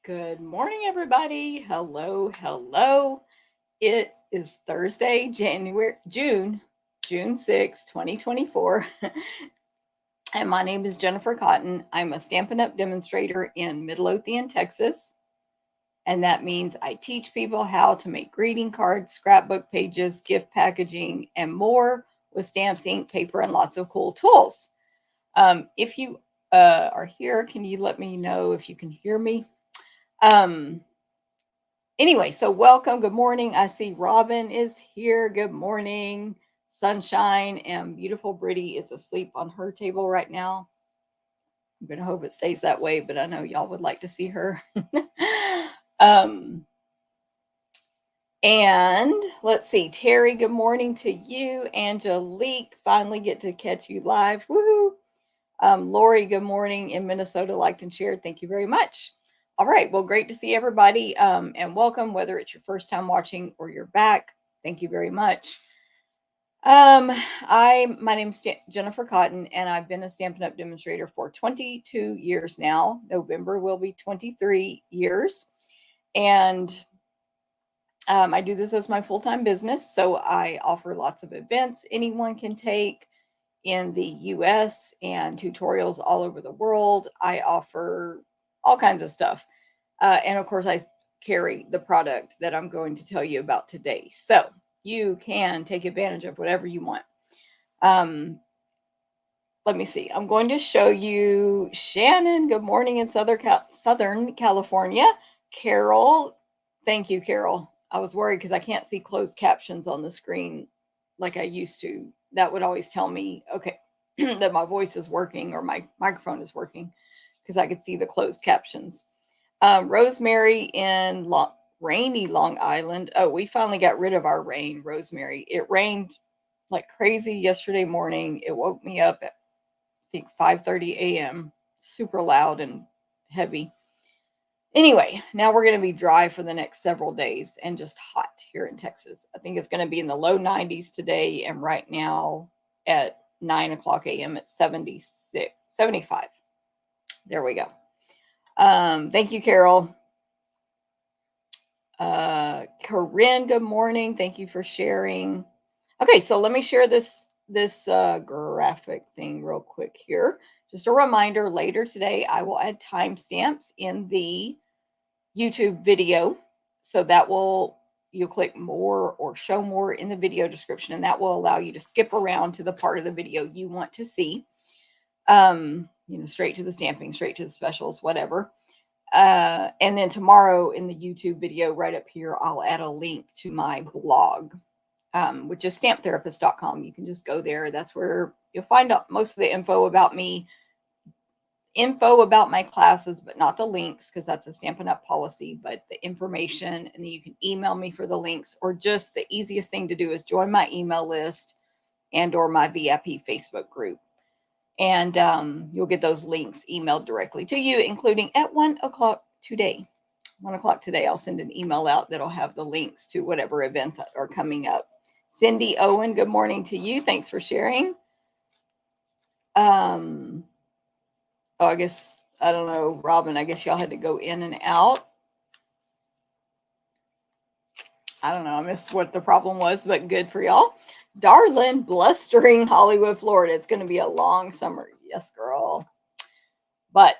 Good morning, everybody. Hello, hello. It is Thursday, June 6, 2024. And my name is Jennifer Cotton. I'm a Stampin' Up! Demonstrator in Midlothian, Texas. And that means I teach people how to make greeting cards, scrapbook pages, gift packaging, and more with stamps, ink, paper, and lots of cool tools. If you are here, can you let me know if you can hear me? Um, Anyway, so welcome. Good morning. I see Robin is here. Good morning. Sunshine and beautiful Britty is asleep on her table right now. I'm going to hope it stays that way, but I know y'all would like to see her. um, and let's see, Terry, good morning to you. Angelique, finally get to catch you live. Woohoo! Lori, good morning in Minnesota, liked and shared. Thank you very much. All right. Well, great to see everybody and welcome, whether it's your first time watching or you're back. Thank you very much. My name's Jennifer Cotton, and I've been a Stampin' Up! Demonstrator for 22 years now. November will be 23 years. And I do this as my full-time business. So I offer lots of events anyone can take in the US and tutorials all over the world. I offer all kinds of stuff. And of course, I carry the product that I'm going to tell you about today. So you can take advantage of whatever you want. Let me see. I'm going to show you Shannon. Good morning in Southern California. Carol. Thank you, Carol. I was worried because I can't see closed captions on the screen like I used to. That would always tell me, okay, that my voice is working or my microphone is working because I could see the closed captions. Rosemary in rainy Long Island. Oh, we finally got rid of our rain, Rosemary. It rained like crazy yesterday morning. It woke me up at I think 5:30 a.m. Super loud and heavy. Anyway, now we're going to be dry for the next several days and just hot here in Texas. I think it's going to be in the low 90s today, and right now at 9 o'clock a.m. it's 76, 75. There we go. Thank you, Carol. Corinne, good morning. Thank you for sharing. Okay, so let me share this graphic thing real quick here. Just a reminder, later today I will add timestamps in the YouTube video. So that will, you'll click more or show more in the video description, and that will allow you to skip around to the part of the video you want to see. Straight to the stamping, straight to the specials, whatever. And then tomorrow in the YouTube video right up here, I'll add a link to my blog, which is stamptherapist.com. You can just go there. That's where you'll find out most of the info about me, info about my classes, but not the links because that's a Stampin' Up! Policy, but the information. And then you can email me for the links, or just the easiest thing to do is join my email list and or my VIP Facebook group. And you'll get those links emailed directly to you, including at 1 o'clock today. 1 o'clock today, I'll send an email out that'll have the links to whatever events that are coming up. Cindy Owen, good morning to you. Thanks for sharing. I guess, I don't know, Robin, I guess y'all had to go in and out. I don't know. I missed what the problem was, but good for y'all. Darlin, blustering Hollywood, Florida. It's going to be a long summer. Yes, girl. But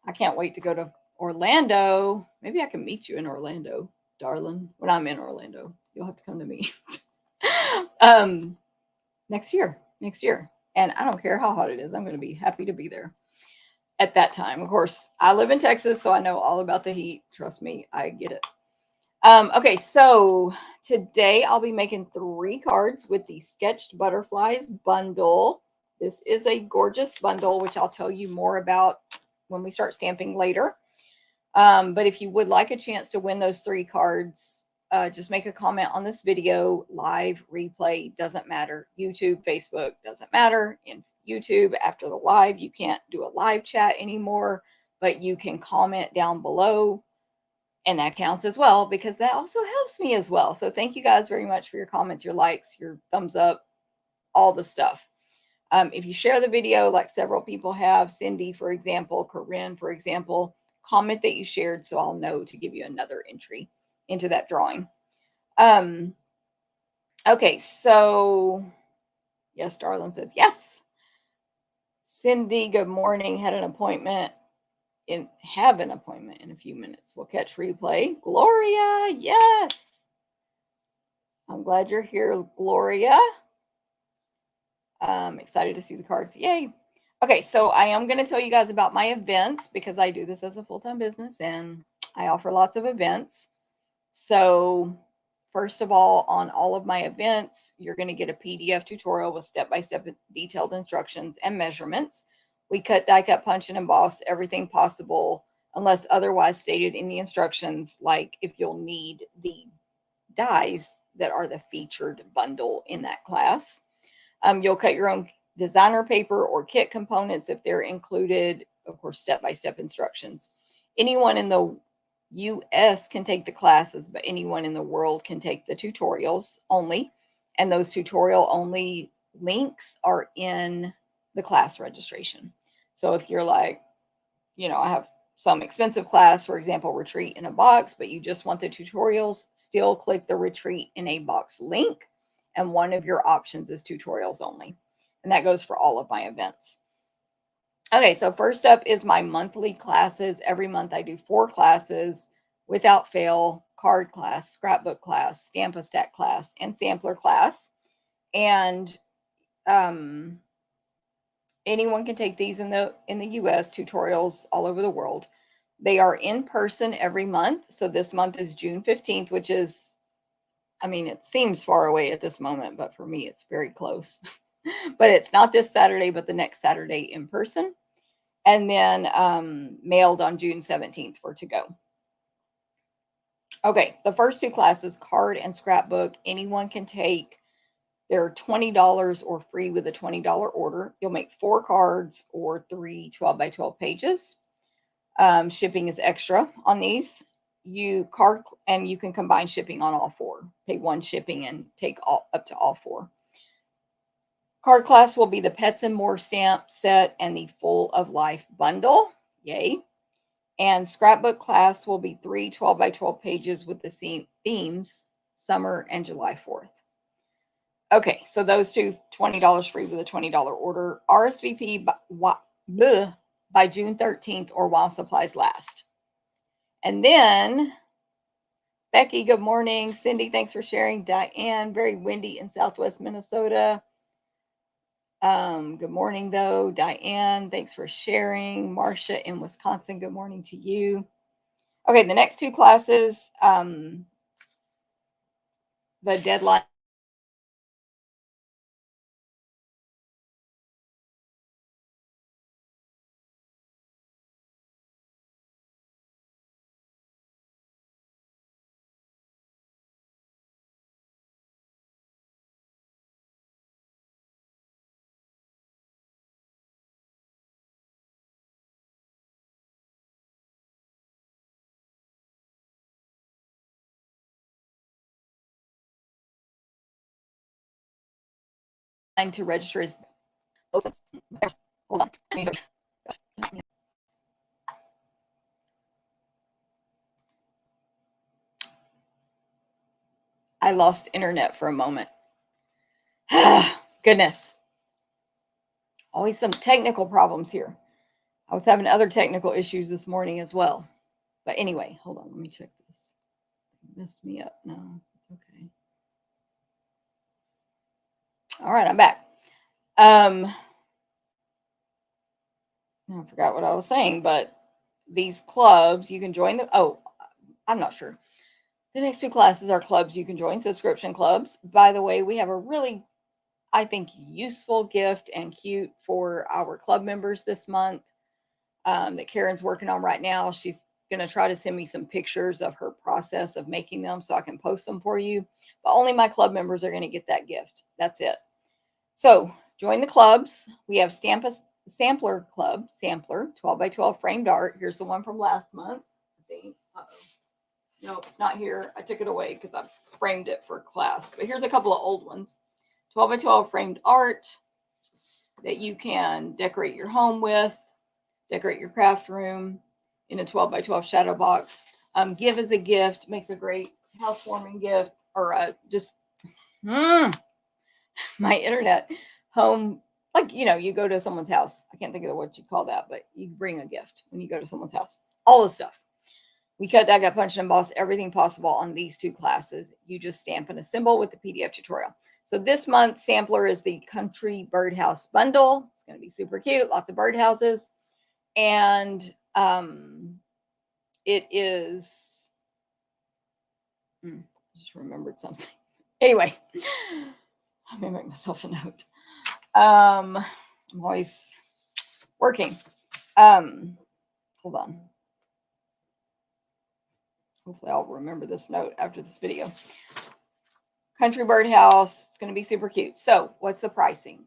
I can't wait to go to Orlando. Maybe I can meet you in Orlando, darling. When I'm in Orlando, you'll have to come to me. Next year. And I don't care how hot it is. I'm going to be happy to be there at that time. Of course, I live in Texas, so I know all about the heat. Trust me, I get it. Okay, so today I'll be making 3 cards with the Sketched Butterflies bundle. This is a gorgeous bundle, which I'll tell you more about when we start stamping later. But if you would like a chance to win those 3 cards, just make a comment on this video. Live, replay, doesn't matter. YouTube, Facebook, doesn't matter. In YouTube, after the live, you can't do a live chat anymore, but you can comment down below. And that counts as well, because that also helps me as well. So thank you guys very much for your comments, your likes, your thumbs up, all the stuff. If you share the video, like several people have, Cindy, for example, Corinne, for example, comment that you shared so I'll know to give you another entry into that drawing. Okay, so yes, Darlin says yes. Cindy, good morning. Have an appointment in a few minutes. We'll catch replay. Gloria, yes. I'm glad you're here, Gloria. Excited to see the cards. Yay. Okay, so I am going to tell you guys about my events because I do this as a full-time business and I offer lots of events. So first of all, on all of my events, you're going to get a PDF tutorial with step-by-step detailed instructions and measurements. We cut, die cut, punch, and emboss everything possible unless otherwise stated in the instructions, like if you'll need the dies that are the featured bundle in that class. You'll cut your own designer paper or kit components if they're included, of course, step-by-step instructions. Anyone in the US can take the classes, but anyone in the world can take the tutorials only. And those tutorial only links are in the class registration. So if you're like, I have some expensive class, for example, retreat in a box, but you just want the tutorials, still click the retreat in a box link. And one of your options is tutorials only. And that goes for all of my events. Okay, so first up is my monthly classes. Every month I do 4 classes without fail: card class, scrapbook class, Stamp-A-Stack class, and sampler class. And anyone can take these in the US, tutorials all over the world. They are in person every month. So this month is June 15th, which is, it seems far away at this moment, but for me, it's very close. But it's not this Saturday, but the next Saturday in person. And then mailed on June 17th for to go. Okay, the first 2 classes, card and scrapbook, anyone can take. They're $20 or free with a $20 order. You'll make 4 cards or 3 12-by-12 pages. Shipping is extra on these. You can combine shipping on all 4. Pay 1 shipping and take up to all 4. Card class will be the Pets and More stamp set and the Full of Life bundle. Yay. And scrapbook class will be 3 12-by-12 pages with the themes, summer and July 4th. Okay, so those 2, $20 free with a $20 order. RSVP by June 13th or while supplies last. And then, Becky, good morning. Cindy, thanks for sharing. Diane, very windy in Southwest Minnesota. Good morning, though. Diane, thanks for sharing. Marcia in Wisconsin, good morning to you. Okay, the next 2 classes, the deadline to register is open. Hold on. I lost internet for a moment. Goodness. Always some technical problems here. I was having other technical issues this morning as well. But anyway, hold on. Let me check this. It messed me up. No, it's okay. All right, I'm back. I forgot what I was saying, but these clubs, you can join the, I'm not sure. The next 2 classes are clubs you can join, subscription clubs. By the way, we have a really, I think, useful gift and cute for our club members this month that Karen's working on right now. She's going to try to send me some pictures of her process of making them so I can post them for you. But only my club members are going to get that gift. That's it. So join the clubs. We have Sampler Club, Sampler, 12-by-12 framed art. Here's the one from last month. I think. No, it's not here. I took it away because I framed it for class. But here's a couple of old ones. 12-by-12 framed art that you can decorate your home with, decorate your craft room. in a 12 by 12 shadow box. Give as a gift, makes a great housewarming gift, or just my internet home. Like, you go to someone's house. I can't think of what you call that, but you bring a gift when you go to someone's house. All the stuff. We cut, die, got punched, and embossed everything possible on these 2 classes. You just stamp and assemble with the PDF tutorial. So this month's sampler is the Country Birdhouse Bundle. It's going to be super cute. Lots of birdhouses. And it is, I just remembered something. Anyway, I'm going to make myself a note. I'm always working. Hold on. Hopefully I'll remember this note after this video. Country Birdhouse. It's going to be super cute. So what's the pricing?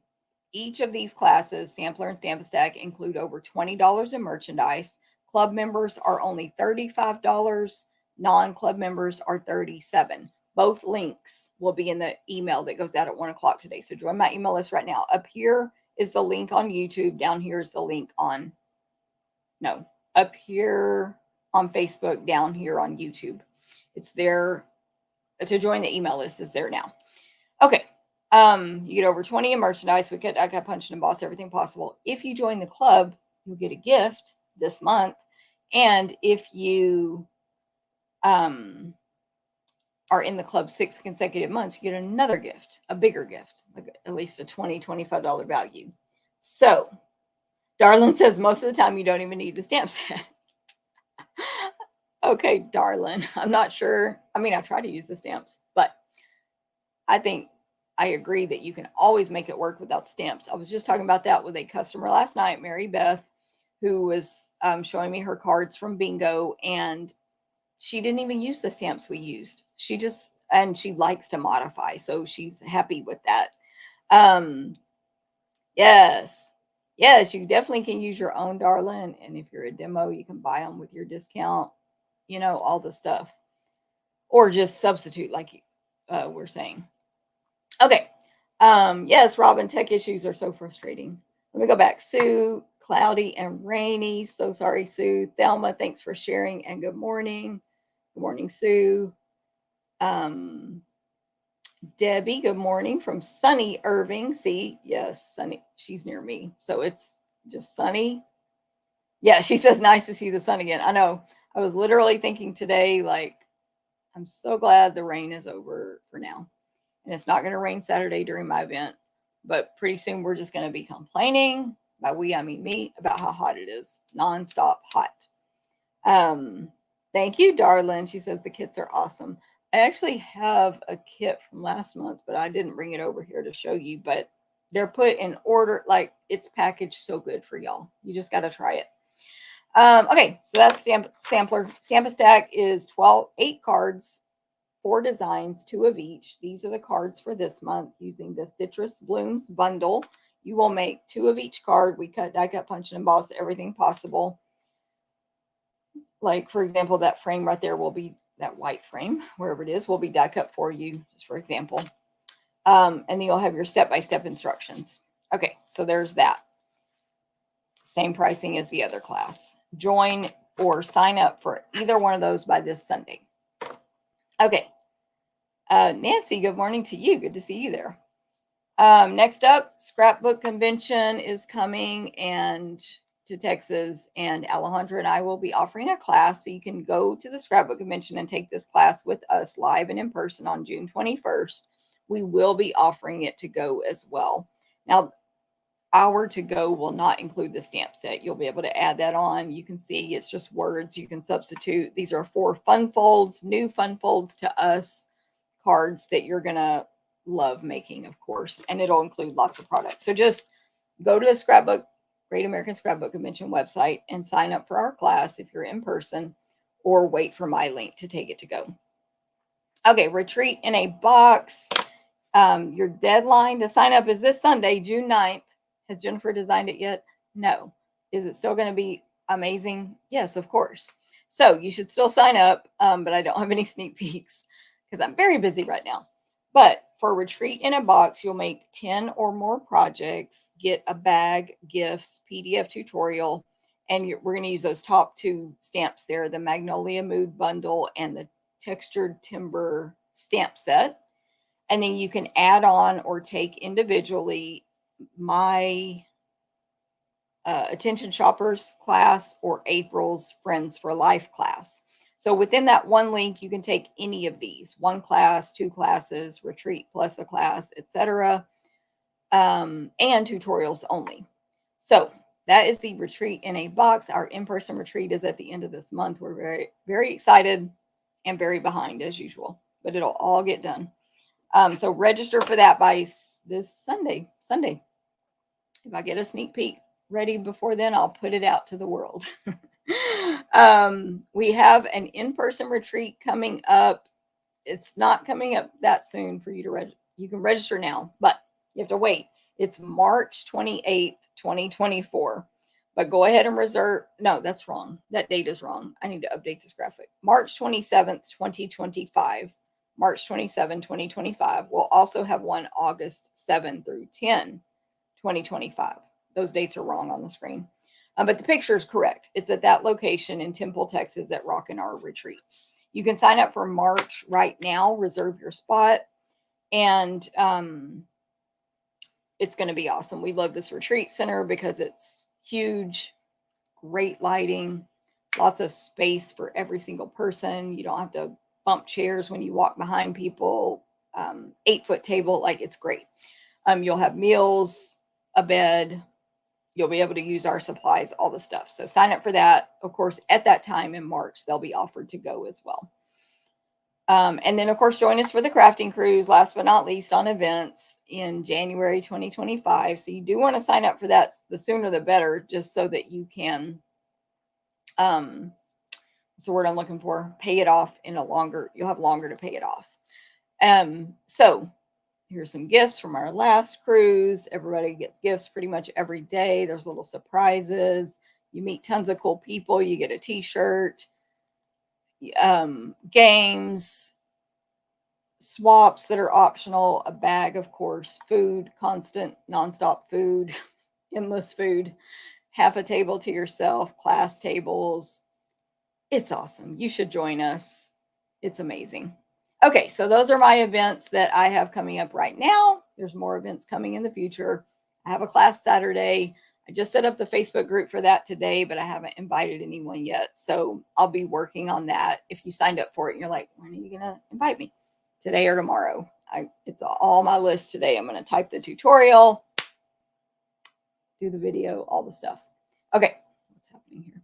Each of these classes, Sampler and Stamp-A-Stack, include over $20 in merchandise. Club members are only $35. Non-club members are $37. Both links will be in the email that goes out at 1 o'clock today. So join my email list right now. Up here is the link on YouTube. Down here is the link on, up here on Facebook, down here on YouTube. It's there. To join the email list is there now. Okay. You get over 20 in merchandise. We cut, I got punched and embossed everything possible. If you join the club, you'll get a gift this month. And if you are in the club 6 consecutive months, you get another gift, a bigger gift, like at least a $20, $25 value. So Darlin says most of the time you don't even need the stamp set. Okay, Darlin, I'm not sure. I mean, I try to use the stamps, but I think I agree that you can always make it work without stamps. I was just talking about that with a customer last night, Mary Beth, who was showing me her cards from bingo, and she didn't even use the stamps we used. She likes to modify, so she's happy with that. Yes, you definitely can use your own, Darlin. And if you're a demo, you can buy them with your discount, all the stuff, or just substitute like we're saying. Okay. Yes, Robin, tech issues are so frustrating. Let me go back. Sue, cloudy and rainy. So sorry, Sue. Thelma, thanks for sharing and good morning. Good morning, Sue. Debbie, good morning from sunny Irving. See, yes, sunny. She's near me. So it's just sunny. Yeah, she says, nice to see the sun again. I know. I was literally thinking today, like, I'm so glad the rain is over for now. And it's not going to rain Saturday during my event. But pretty soon we're just going to be complaining. By we, I mean me, about how hot it is. Nonstop hot. Thank you, Darlin. She says the kits are awesome. I actually have a kit from last month, but I didn't bring it over here to show you. But they're put in order, like it's packaged so good for y'all. You just got to try it. Okay, so that's sampler. Stamp-A-Stack is 8 cards, 4 designs, 2 of each. These are the cards for this month using the Citrus Blooms bundle. You will make 2 of each card. We cut, die cut, punch, and emboss everything possible. Like, for example, that frame right there will be, that white frame, wherever it is, will be die cut for you, just for example. And then you'll have your step-by-step instructions. Okay, so there's that. Same pricing as the other class. Join or sign up for either one of those by this Sunday. Okay. Nancy, good morning to you. Good to see you there. Next up, Scrapbook Convention is coming to Texas, and Alejandra and I will be offering a class. So you can go to the Scrapbook Convention and take this class with us live and in person on June 21st. We will be offering it to go as well. Now, our to go will not include the stamp set. You'll be able to add that on. You can see it's just words you can substitute. These are 4 fun folds, new fun folds to us, cards that you're going to love making, of course, and it'll include lots of products. So just go to the Scrapbook, Great American Scrapbook Convention website and sign up for our class if you're in person, or wait for my link to take it to go. Okay, Retreat in a Box. Your deadline to sign up is this Sunday, June 9th. Has Jennifer designed it yet? No. Is it still going to be amazing? Yes, of course. So you should still sign up, but I don't have any sneak peeks because I'm very busy right now. But for Retreat in a Box, you'll make 10 or more projects, get a bag, gifts, PDF tutorial, And we're going to use those top two stamps there, the Magnolia Mood Bundle and the Textured Timber stamp set. And then you can add on or take individually my Attention Shoppers class or April's Friends for Life class. So within that one link, you can take any of these, one class, two classes, retreat plus a class, etc., and tutorials only. So that is the retreat in a box. Our in-person retreat is at the end of this month. We're very, very excited and very behind as usual, but it'll all get done. So register for that by this Sunday. If I get a sneak peek ready before then, I'll put it out to the world. We have an in-person retreat coming up. It's not coming up that soon for you to register. You can register now, but you have to wait. It's March 28th, 2024. But go ahead and reserve. No, that's wrong. That date is wrong. I need to update this graphic. March 27th, 2025. March 27, 2025. We'll also have one August 7 through 10, 2025. Those dates are wrong on the screen. But the picture is correct. It's at that location in Temple, Texas at Rockin' Our Retreats. You can sign up for March right now, reserve your spot, and it's going to be awesome. We love this retreat center because it's huge, great lighting, lots of space for every single person. You don't have to bump chairs when you walk behind people, 8-foot table, like it's great. You'll have meals, a bed, you'll be able to use our supplies, all the stuff. So sign up for that. Of course, at that time in March, they'll be offered to go as well. And then, of course, join us for the crafting cruise, last but not least, on events in January 2025. So you do want to sign up for that. The sooner the better, just so that you can, what's the word I'm looking for? Pay it off in a longer, you'll have longer to pay it off. So here's some gifts from our last cruise. Everybody gets gifts pretty much every day. There's little surprises. You meet tons of cool people. You get a t-shirt, games, swaps that are optional, a bag, of course, food, constant, nonstop food, endless food, half a table to yourself, class tables. It's awesome. You should join us. It's amazing. Okay, so those are my events that I have coming up right now. There's more events coming in the future. I have a class Saturday. I just set up the Facebook group for that today, but I haven't invited anyone yet. So I'll be working on that. If you signed up for it and you're like, when are you going to invite me? Today or tomorrow? It's all my list today. I'm going to type the tutorial, do the video, all the stuff. Okay, what's happening here?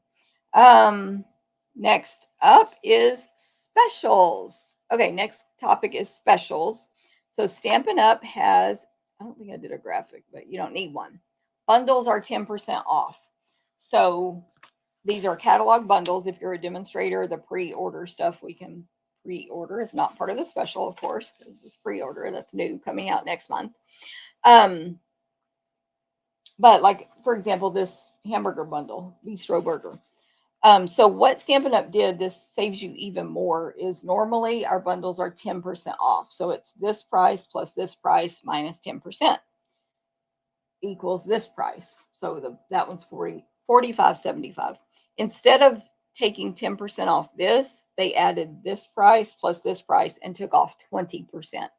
Next up is specials. Okay, next topic is specials. So Stampin' Up has, I don't think I did a graphic, but you don't need one. Bundles are 10% off. So these are catalog bundles. If you're a demonstrator, the pre-order stuff we can pre-order. It's not part of the special, of course, because it's pre-order. That's new, coming out next month. But like, for example, this hamburger bundle, bistro burger. So what Stampin' Up did, this saves you even more, is normally our bundles are 10% off. So it's this price plus this price minus 10% equals this price. So that one's $45.75. Instead of taking 10% off this, they added this price plus this price and took off 20%.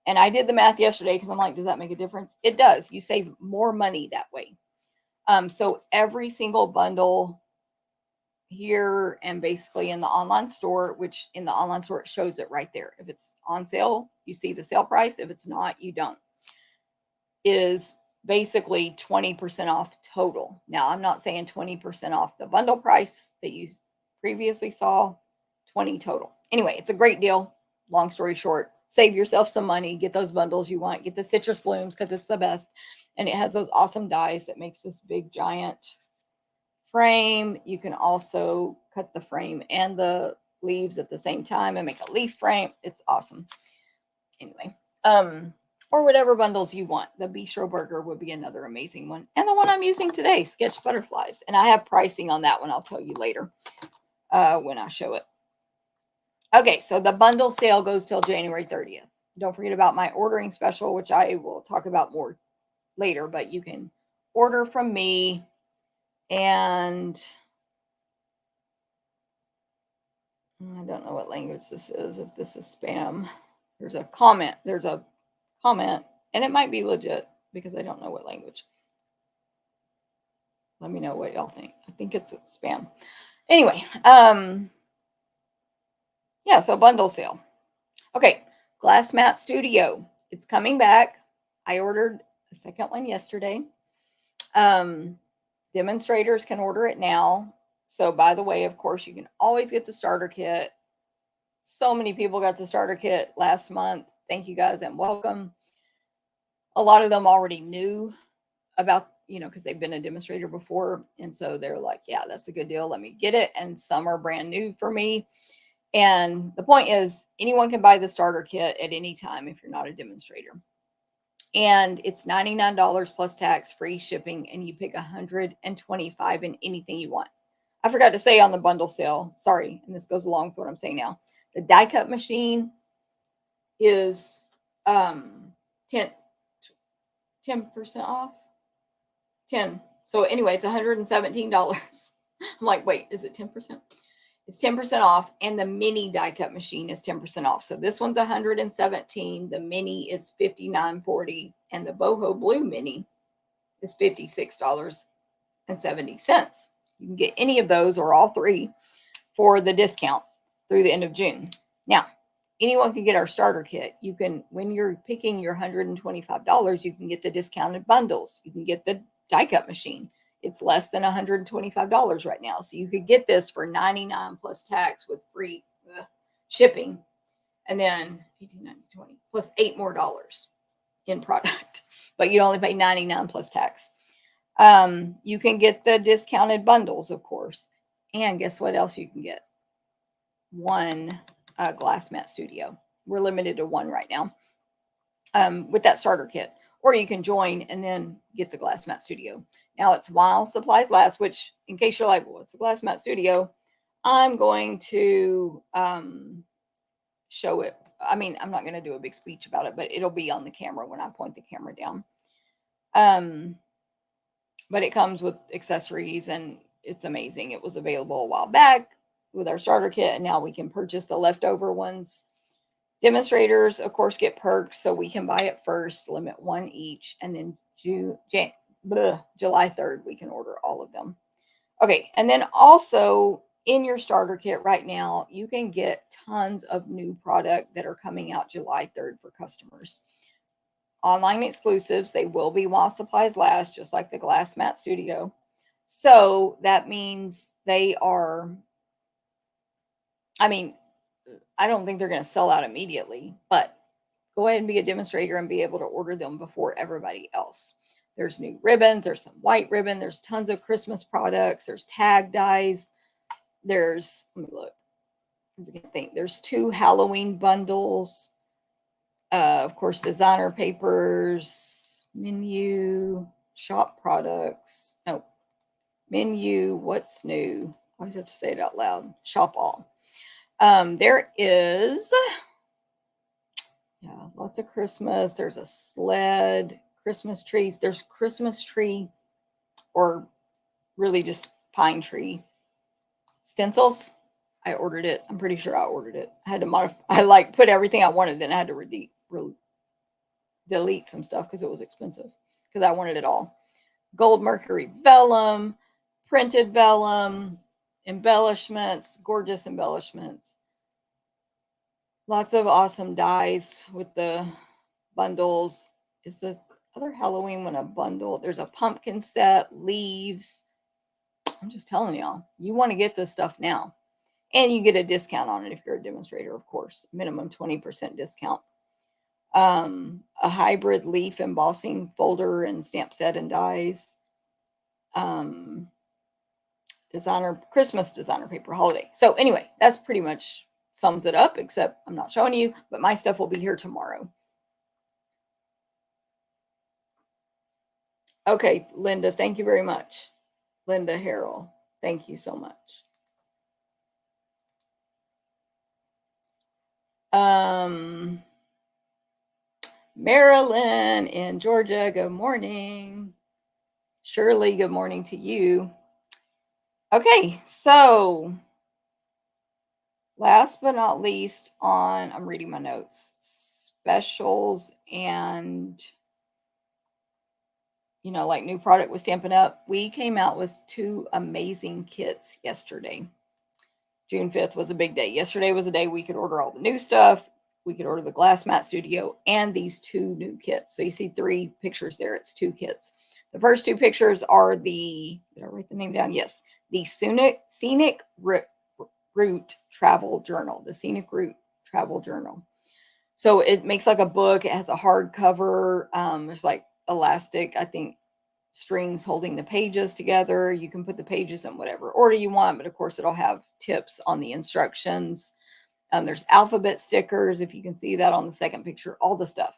And I did the math yesterday because I'm like, does that make a difference? It does. You save more money that way. So every single bundle here and basically in the online store, which in the online store, it shows it right there. If it's on sale, you see the sale price. If it's not, you don't. Is basically 20% off total. Now, I'm not saying 20% off the bundle price that you previously saw, 20 total. Anyway, it's a great deal. Long story short, save yourself some money, get those bundles you want, get the citrus blooms because it's the best. And it has those awesome dies that makes this big giant frame. You can also cut the frame and the leaves at the same time and make a leaf frame. It's awesome. Anyway, or whatever bundles you want. The bistro burger would be another amazing one. And the one I'm using today, sketch butterflies. And I have pricing on that one. I'll tell you later when I show it. Okay, so the bundle sale goes till January 30th. Don't forget about my ordering special, which I will talk about more later, but you can order from me And I don't know what language this is, if this is spam. There's a comment, and it might be legit because I don't know what language. Let me know what y'all think. I think it's spam. Anyway, yeah, so bundle sale. Okay, Glass Mat Studio. It's coming back. I ordered a second one yesterday. Demonstrators can order it now. So, by the way, of course, you can always get the starter kit. So many people got the starter kit last month. Thank you guys and welcome. A lot of them already knew about, because they've been a demonstrator before. And so they're like, yeah, that's a good deal. Let me get it. And some are brand new for me. And the point is, anyone can buy the starter kit at any time if you're not a demonstrator. And it's $99 plus tax, free shipping, and you pick 125 in anything you want. I forgot to say on the bundle sale, sorry, and this goes along with what I'm saying now. The die cut machine is 10% off. 10. So anyway, it's $117. I'm like, wait, is it 10%? It's 10% off, and the mini die cut machine is 10% off. So this one's $117. The mini is $59.40, and the boho blue mini is $56.70. You can get any of those or all three for the discount through the end of June. Now, anyone can get our starter kit. You can, when you're picking your $125, you can get the discounted bundles. You can get the die cut machine. It's less than $125 right now. So you could get this for $99 plus tax with free shipping. And then $18, $19, $20 plus $8 more in product. But you'd only pay $99 plus tax. You can get the discounted bundles, of course. And guess what else you can get? One Glass Mat Studio. We're limited to one right now with that starter kit. Or you can join and then get the Glass Mat Studio. Now it's while supplies last, which in case you're like, well, what's the Glass Mat Studio? I'm going to show it. I mean, I'm not going to do a big speech about it, but it'll be on the camera when I point the camera down. But it comes with accessories and it's amazing. It was available a while back with our starter kit, and now we can purchase the leftover ones. Demonstrators, of course, get perks, so we can buy it first, limit one each, and then July 3rd, we can order all of them. Okay, and then also in your starter kit right now, you can get tons of new product that are coming out July 3rd for customers. Online exclusives, they will be while supplies last, just like the Glass Mat Studio. So that means they are, I don't think they're going to sell out immediately, but go ahead and be a demonstrator and be able to order them before everybody else. There's new ribbons. There's some white ribbon. There's tons of Christmas products. There's tag dies. Let me look. There's 2 Halloween bundles. Of course, designer papers, menu, shop products. No, menu, what's new? I always have to say it out loud. Shop all. There is, lots of Christmas. There's a sled, Christmas trees. There's Christmas tree or really just pine tree stencils. I ordered it. I'm pretty sure I ordered it. I had to modify. I put everything I wanted. Then I had to delete some stuff because it was expensive because I wanted it all. Gold mercury vellum, printed vellum, embellishments, gorgeous embellishments. Lots of awesome dies with the bundles. Is the other Halloween one a bundle? There's a pumpkin set, leaves. I'm just telling y'all, you want to get this stuff now. And you get a discount on it if you're a demonstrator, of course. Minimum 20% discount. A hybrid leaf embossing folder and stamp set and dies. Christmas designer paper holiday. So anyway, that's pretty much sums it up, except I'm not showing you, but my stuff will be here tomorrow. Okay, Linda, thank you very much. Linda Harrell, thank you so much. Marilyn in Georgia, good morning. Shirley, good morning to you. Okay, so last but not least on, I'm reading my notes, specials and, you know, like new product with Stampin' Up. We came out with 2 amazing kits yesterday. June 5th was a big day. Yesterday was a day we could order all the new stuff. We could order the Glass Mat Studio and these 2 new kits. So you see 3 pictures there. It's 2 kits. The first 2 pictures are the, did I write the name down? Yes. The Scenic Route Travel Journal. The Scenic Route Travel Journal. So it makes like a book. It has a hardcover. There's like elastic, I think, strings holding the pages together. You can put the pages in whatever order you want, but of course it'll have tips on the instructions. There's alphabet stickers, if you can see that on the second picture, all the stuff.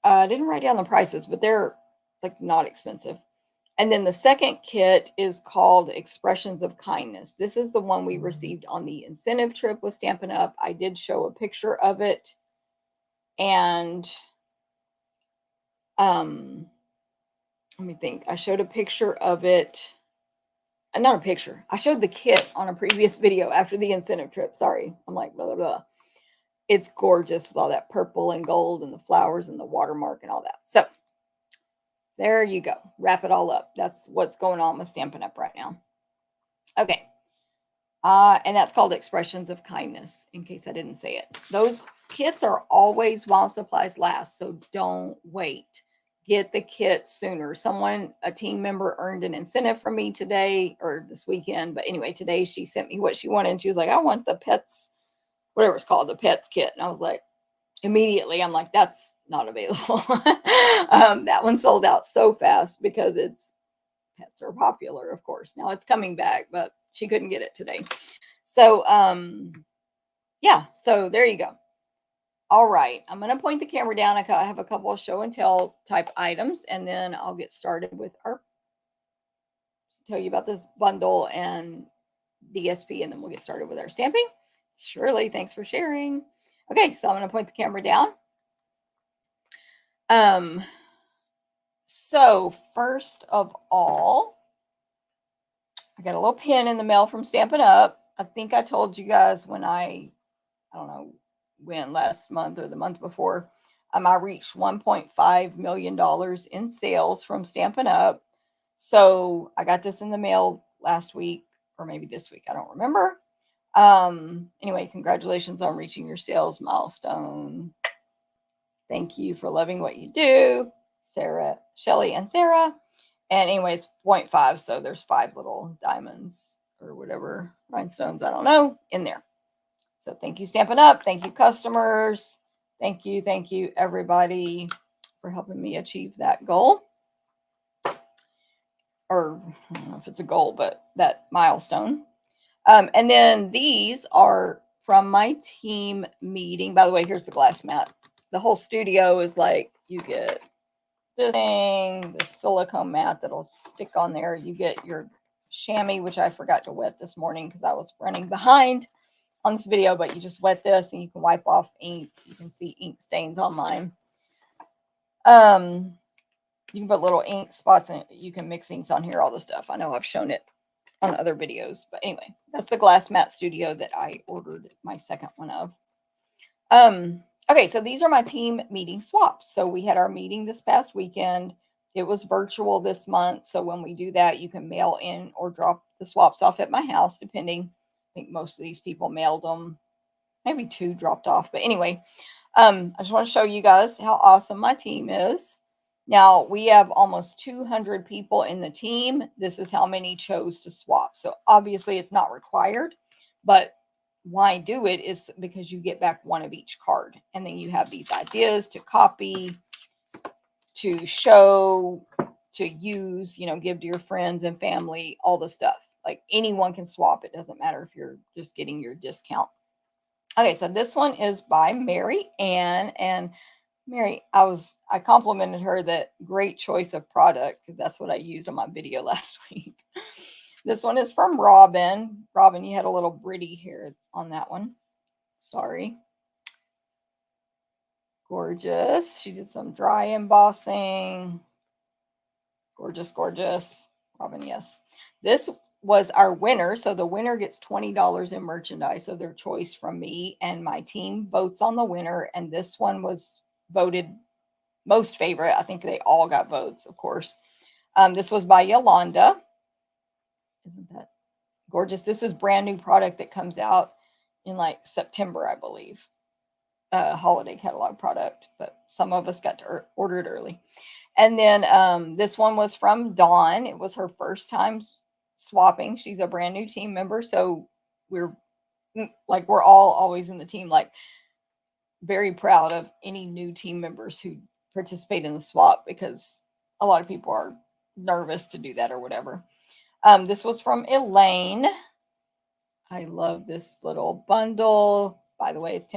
I didn't write down the prices, but they're like not expensive. And then the second kit is called Expressions of Kindness. This is the one we received on the incentive trip with Stampin' Up. I did show a picture of it. And let me think. I showed a picture of it. Not a picture. I showed the kit on a previous video after the incentive trip. Sorry. I'm like, blah, blah, blah. It's gorgeous with all that purple and gold and the flowers and the watermark and all that. So there you go. Wrap it all up. That's what's going on with Stampin' Up right now. Okay. And that's called Expressions of Kindness, in case I didn't say it. Those kits are always while supplies last, so don't wait. Get the kits sooner. A team member earned an incentive from me today or this weekend. But anyway, today she sent me what she wanted. And she was like, I want the pets, whatever it's called, the pets kit. And I was like, immediately, I'm like, that's not available. That one sold out so fast because pets are popular, of course. Now it's coming back, but she couldn't get it today. So, yeah, so there you go. All right, I'm going to point the camera down. I have a couple of show and tell type items, and then I'll get started with tell you about this bundle and DSP, and then we'll get started with our stamping. Shirley, thanks for sharing. Okay, so I'm going to point the camera down. So first of all, I got a little pin in the mail from Stampin' Up. I think I told you guys when I don't know when, last month or the month before, I reached $1.5 million in sales from Stampin' Up. So I got this in the mail last week or maybe this week. I don't remember. Anyway, congratulations on reaching your sales milestone. Thank you for loving what you do, Sarah, Shelly, and Sarah. And anyways, 0.5. So there's 5 little diamonds or whatever, rhinestones, I don't know, in there. So thank you, Stampin' Up. Thank you, customers. Thank you, everybody, for helping me achieve that goal. Or I don't know if it's a goal, but that milestone. And then these are from my team meeting. By the way, here's the glass mat. The whole studio is like, you get this thing, the silicone mat that'll stick on there. You get your chamois, which I forgot to wet this morning because I was running behind on this video, but you just wet this and you can wipe off ink. You can see ink stains on mine. You can put little ink spots in it. You can mix inks on here, all the stuff. I know I've shown it on other videos, but anyway, that's the Glass Mat Studio that I ordered my second one of. Okay, so these are my team meeting swaps. So we had our meeting this past weekend. It was virtual this month. So when we do that, you can mail in or drop the swaps off at my house, depending. I think most of these people mailed them. Maybe 2 dropped off. But anyway, I just want to show you guys how awesome my team is. Now, we have almost 200 people in the team. This is how many chose to swap. So obviously it's not required, but why do it is because you get back 1 of each card. And then you have these ideas to copy, to show, to use, give to your friends and family, all the stuff. Like anyone can swap. It doesn't matter if you're just getting your discount. Okay, so this one is by Mary Ann. And Mary, I complimented her that great choice of product because that's what I used on my video last week. This one is from Robin. Robin, you had a little Britty here on that one. Sorry. Gorgeous. She did some dry embossing. Gorgeous, gorgeous. Robin, yes. This was our winner. So the winner gets $20 in merchandise of their choice from me, and my team votes on the winner. And this one was voted most favorite. I think they all got votes, of course. This was by Yolanda. Isn't that gorgeous? This is brand new product that comes out in like September, I believe. Holiday catalog product, but some of us got to order it early. And then this one was from Dawn. It was her first time swapping. She's a brand new team member, so we're all always in the team, like very proud of any new team members who participate in the swap, because a lot of people are nervous to do that or whatever. This was from Elaine. I love this little bundle. By the way, it's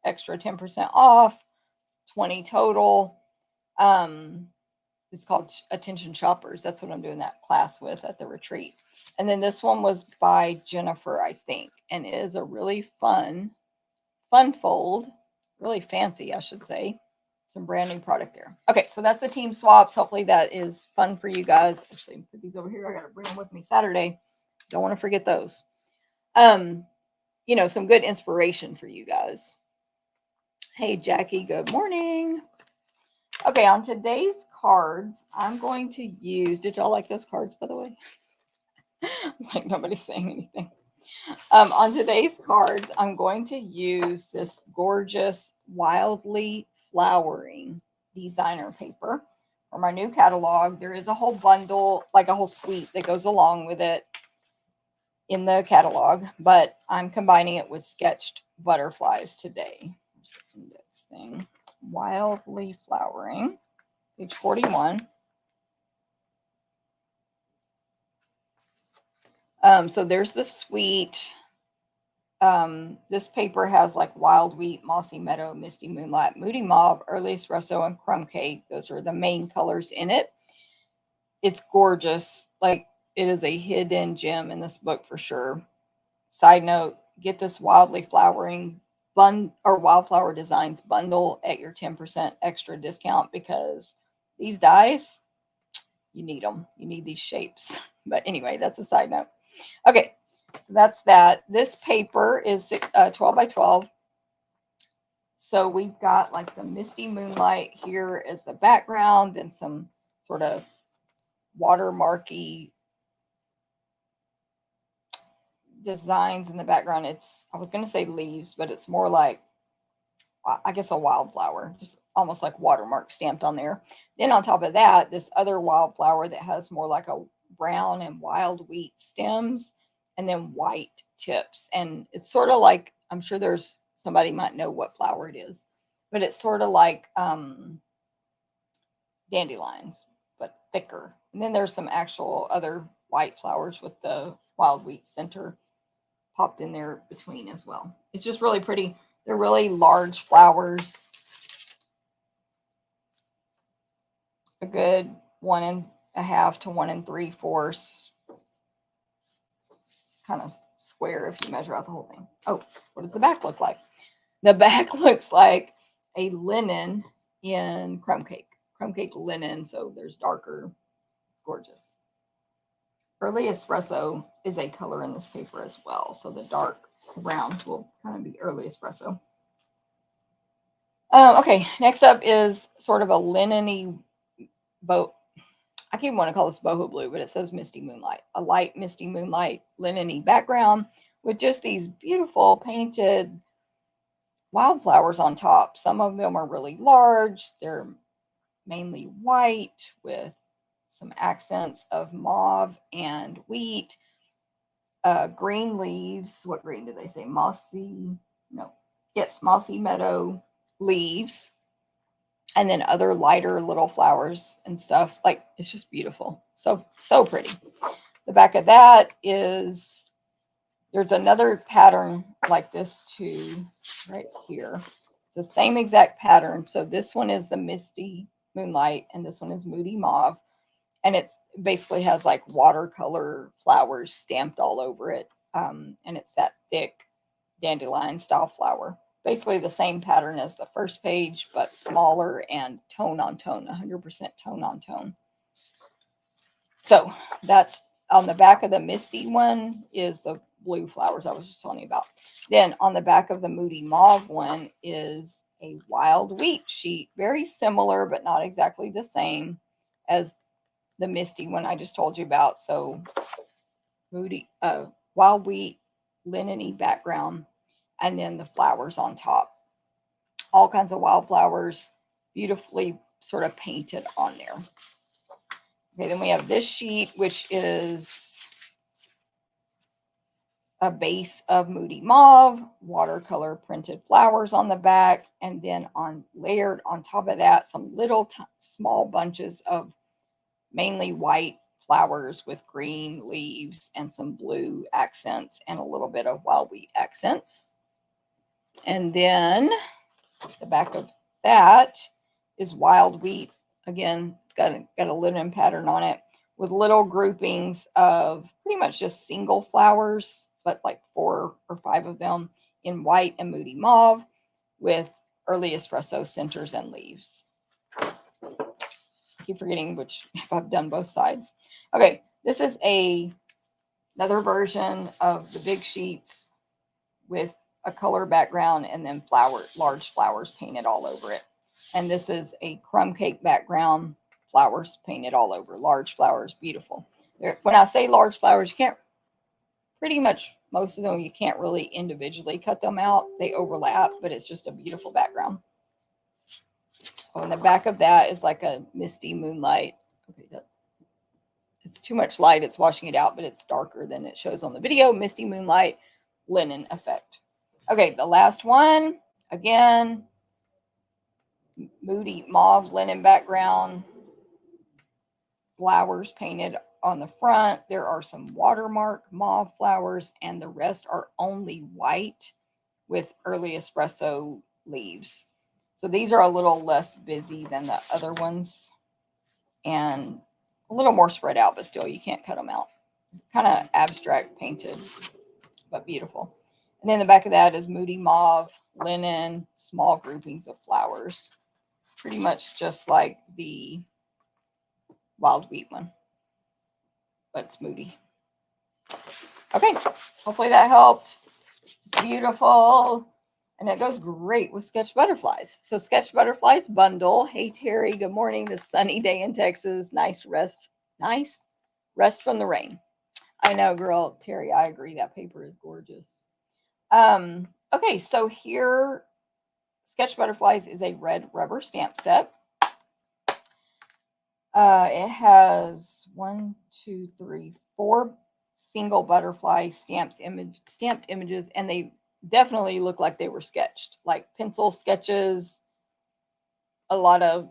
extra 10% off, 20 total. It's called Attention Shoppers. That's what I'm doing that class with at the retreat. And then this one was by Jennifer, I think, and it is a really fun fold, really fancy, I should say. Some brand new product there. Okay, so that's the team swaps. Hopefully that is fun for you guys. Actually, put these over here. I got to bring them with me Saturday. Don't want to forget those. You know, some good inspiration for you guys. Hey, Jackie, good morning. Okay, on today's cards, I'm going to use, did y'all like those cards, by the way? Like nobody's saying anything. On today's cards, I'm going to use this gorgeous Wildly Flowering designer paper for my new catalog. There is a whole bundle, like a whole suite that goes along with it in the catalog, but I'm combining it with sketched butterflies today. Here's the index thing. Wildly Flowering, page 41. So there's the suite. This paper has like Wild Wheat, Mossy Meadow, Misty Moonlight, Moody Mauve, Early Espresso, and Crumb Cake. Those are the main colors in it. It's gorgeous. Like, it is a hidden gem in this book for sure. Side note, get this Wildly Flowering Wildflower Designs bundle at your 10% extra discount, because these dies, you need them. You need these shapes. But anyway, that's a side note. Okay, so that's that. This paper is 12 by 12. So we've got like the Misty Moonlight here as the background, and some sort of watermarky designs in the background. I was going to say leaves, but it's more like, I guess, a wildflower, just almost like watermark stamped on there. Then on top of that, this other wildflower that has more like a brown and wild wheat stems, and then white tips. And it's sort of like, I'm sure there's somebody might know what flower it is, but it's sort of like dandelions, but thicker. And then there's some actual other white flowers with the wild wheat center popped in there between as well. It's just really pretty. They're really large flowers. A good 1.5 to 1 3/4 kind of square if you measure out the whole thing. Oh, what does the back look like? The back looks like a linen in crumb cake linen. So there's darker. It's gorgeous. Early Espresso is a color in this paper as well. So the dark browns will kind of be Early Espresso. Okay, next up is sort of a linen-y I can't even want to call this boho blue, but it says Misty Moonlight. A light Misty Moonlight linen-y background with just these beautiful painted wildflowers on top. Some of them are really large. They're mainly white with some accents of mauve and wheat. Green leaves. What green do they say? Mossy meadow leaves. And then other lighter little flowers and stuff. Like, it's just beautiful. So pretty. The back of that is, there's another pattern like this too, right here. It's the same exact pattern. So this one is the Misty Moonlight, and this one is Moody Mauve. And it basically has like watercolor flowers stamped all over it. And it's that thick dandelion style flower. Basically the same pattern as the first page, but smaller and tone on tone, 100% tone on tone. So that's On the back of the Misty one is the blue flowers I was just telling you about. Then on the back of the Moody Mauve one is a wild wheat sheet, very similar but not exactly the same as the Misty one I just told you about. So moody, wild wheat, linen-y background, and then the flowers on top. All kinds of wildflowers, beautifully sort of painted on there. Okay, then we have this sheet, which is a base of Moody Mauve, watercolor printed flowers on the back, and then layered on top of that, some little small bunches of mainly white flowers with green leaves and some blue accents and a little bit of wild wheat accents. And then the back of that is wild wheat. Again, it's got a linen pattern on it with little groupings of pretty much just single flowers, but like 4 or 5 of them in white and Moody Mauve with early espresso centers and leaves. I keep forgetting which, if I've done both sides. Okay, this is another version of the big sheets with a color background and then large flowers painted all over it. And this is a crumb cake background, flowers painted all over, large flowers, beautiful. When I say large flowers, you can't, pretty much most of them, you can't really individually cut them out. They overlap, but it's just a beautiful background. On the back of that is like a misty moonlight. Okay, it's too much light. It's washing it out, but it's darker than it shows on the video. Misty moonlight linen effect. Okay, the last one, again, Moody Mauve linen background, flowers painted on the front. There are some watermark mauve flowers, and the rest are only white with early espresso leaves. So these are a little less busy than the other ones and a little more spread out, but still you can't cut them out. Kind of abstract painted, but beautiful. And then the back of that is Moody Mauve, linen, small groupings of flowers. Pretty much just like the wild wheat one, but it's moody. Okay, hopefully that helped. It's beautiful. And it goes great with sketch butterflies. So sketch butterflies bundle. Hey, Terry, good morning. This sunny day in Texas. Nice rest from the rain. I know, girl. Terry, I agree. That paper is gorgeous. Okay, so here, Sketch Butterflies is a red rubber stamp set. It has 4 single butterfly stamped images, and they definitely look like they were sketched, like pencil sketches. A lot of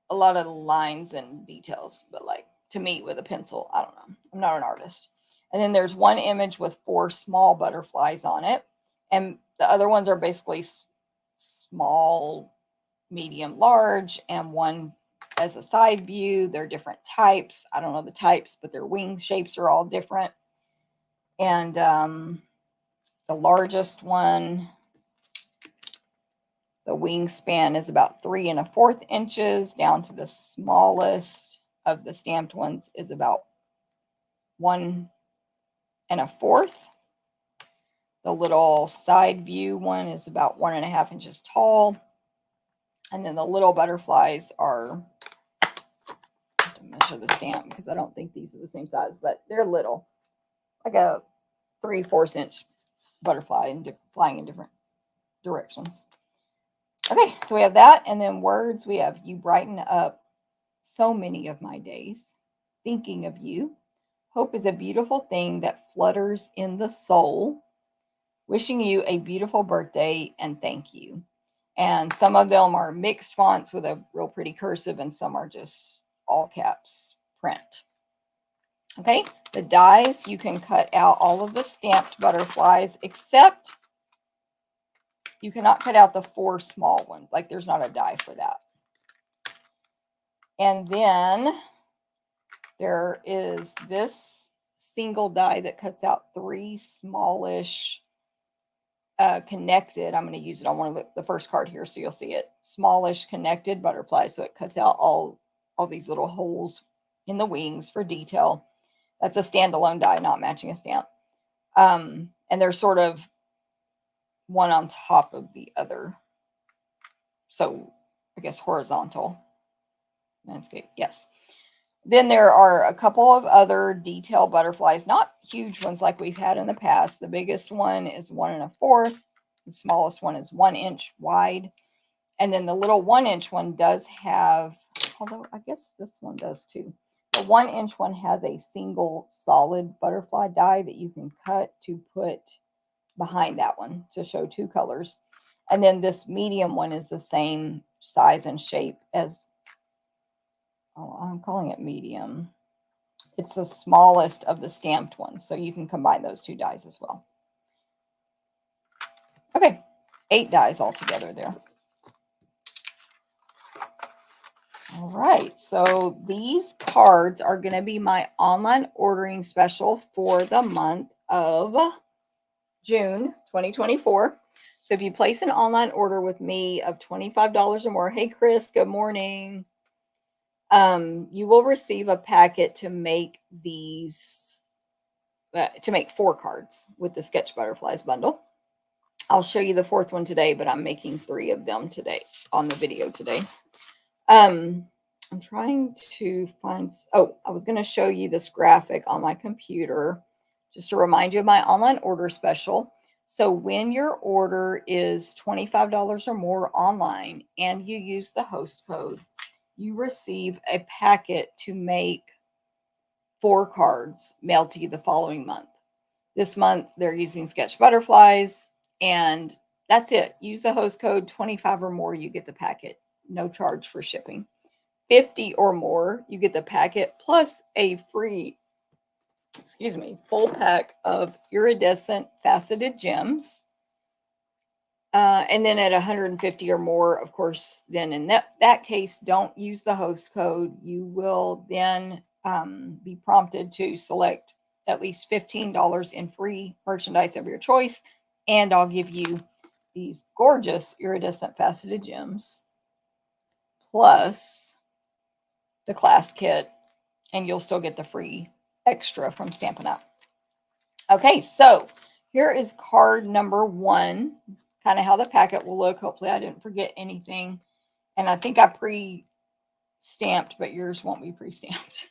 lines and details, but like to me with a pencil, I don't know. I'm not an artist. And then there's one image with 4 small butterflies on it, and the other ones are basically small, medium, large, and one as a side view. They're different types. I don't know the types, but their wing shapes are all different. And the largest one, the wingspan is about 3 1/4 inches, down to the smallest of the stamped ones is about 1 1/4. The little side view one is about 1 1/2 inches tall. And then the little butterflies are, I have to measure the stamp because I don't think these are the same size, but they're little, like a 3/4 inch butterfly and flying in different directions. Okay, so we have that. And then words, we have you brighten up so many of my days. Thinking of you. Hope is a beautiful thing that flutters in the soul. Wishing you a beautiful birthday and thank you. And some of them are mixed fonts with a real pretty cursive, and some are just all caps print. Okay, the dies, you can cut out all of the stamped butterflies, except you cannot cut out the 4 small ones. Like there's not a die for that. And then there is this single die that cuts out 3 smallish connected. I'm going to use it on one of the first card here so you'll see it. Smallish connected butterflies. So it cuts out all these little holes in the wings for detail. That's a standalone die, not matching a stamp. And they're sort of one on top of the other. So I guess horizontal landscape. Yes. Then there are a couple of other detail butterflies, not huge ones like we've had in the past. The biggest one is 1 1/4. The smallest one is 1 inch wide. And then the little 1 inch one does have, although I guess this one does too. The 1 inch one has a single solid butterfly die that you can cut to put behind that one to show 2 colors. And then this medium one is the same size and shape as, oh, I'm calling it medium. It's the smallest of the stamped ones, so you can combine those 2 dies as well. Okay, 8 dies altogether there. All right, so these cards are going to be my online ordering special for the month of June 2024. So if you place an online order with me of $25 or more, hey Chris, good morning. You will receive a packet to make these, to make 4 cards with the Sketch Butterflies bundle. I'll show you the 4th one today, but I'm making 3 of them today on the video today. I'm trying to find, oh, I was going to show you this graphic on my computer just to remind you of my online order special. So when your order is $25 or more online and you use the host code, you receive a packet to make 4 cards mailed to you the following month. This month they're using Sketch Butterflies, and that's it. Use the host code 25 or more, you get the packet. No charge for shipping. 50 or more, you get the packet plus a free, full pack of iridescent faceted gems. And then at 150 or more, of course, then in that case, don't use the host code. You will then be prompted to select at least $15 in free merchandise of your choice. And I'll give you these gorgeous iridescent faceted gems plus the class kit, and you'll still get the free extra from Stampin' Up. Okay, so here is card number 1, kind of how the packet will look. Hopefully I didn't forget anything. And I think I pre-stamped, but yours won't be pre-stamped.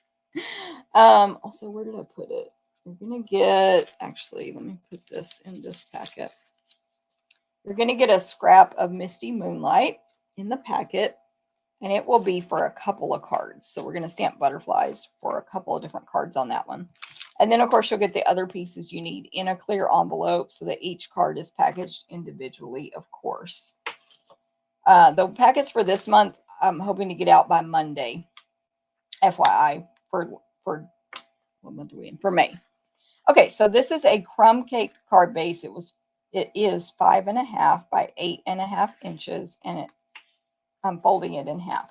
Also, where did I put it? You're going to get, actually, let me put this in this packet. You're going to get a scrap of Misty Moonlight in the packet, and it will be for a couple of cards. So we're going to stamp butterflies for a couple of different cards on that one. And then, of course, you'll get the other pieces you need in a clear envelope so that each card is packaged individually, of course. The packets for this month, I'm hoping to get out by Monday, FYI, for what month are we in? For May. Okay, so this is a crumb cake card base. It is 5.5 by 8.5 inches, and I'm folding it in half.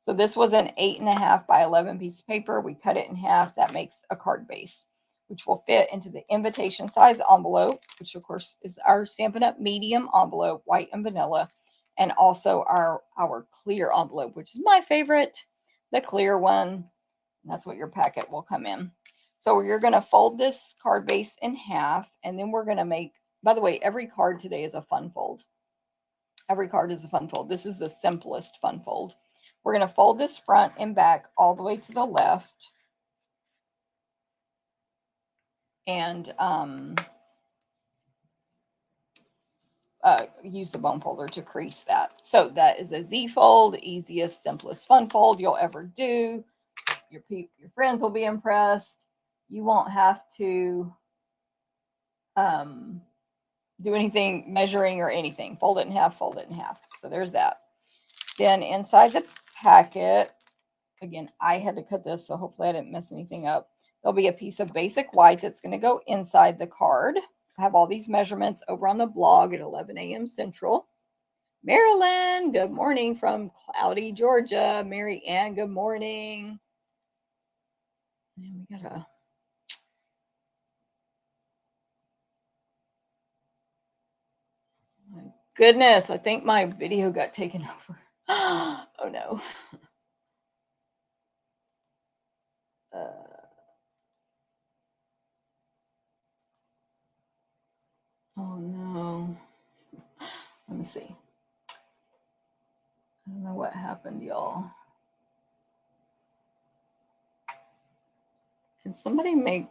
So this was an 8.5 by 11 piece of paper. We cut it in half. That makes a card base, which will fit into the invitation size envelope, which of course is our Stampin' Up! Medium envelope, white and vanilla, and also our clear envelope, which is my favorite, the clear one. And that's what your packet will come in. So you're going to fold this card base in half, and then we're going to make, by the way, every card today is a fun fold. Every card is a fun fold. This is the simplest fun fold. We're going to fold this front and back all the way to the left. And use the bone folder to crease that. So that is a Z fold, easiest, simplest fun fold you'll ever do. Your friends will be impressed. You won't have to do anything measuring or anything. Fold it in half, fold it in half. So there's that. Then inside the packet, again, I had to cut this, so hopefully I didn't mess anything up. There'll be a piece of basic white that's going to go inside the card. I have all these measurements over on the blog at 11 a.m. Central. Marilyn, good morning from cloudy Georgia. Mary Ann, good morning. And we got a... My goodness, I think my video got taken over. Oh no. me see. I don't know what happened, y'all. Can somebody make...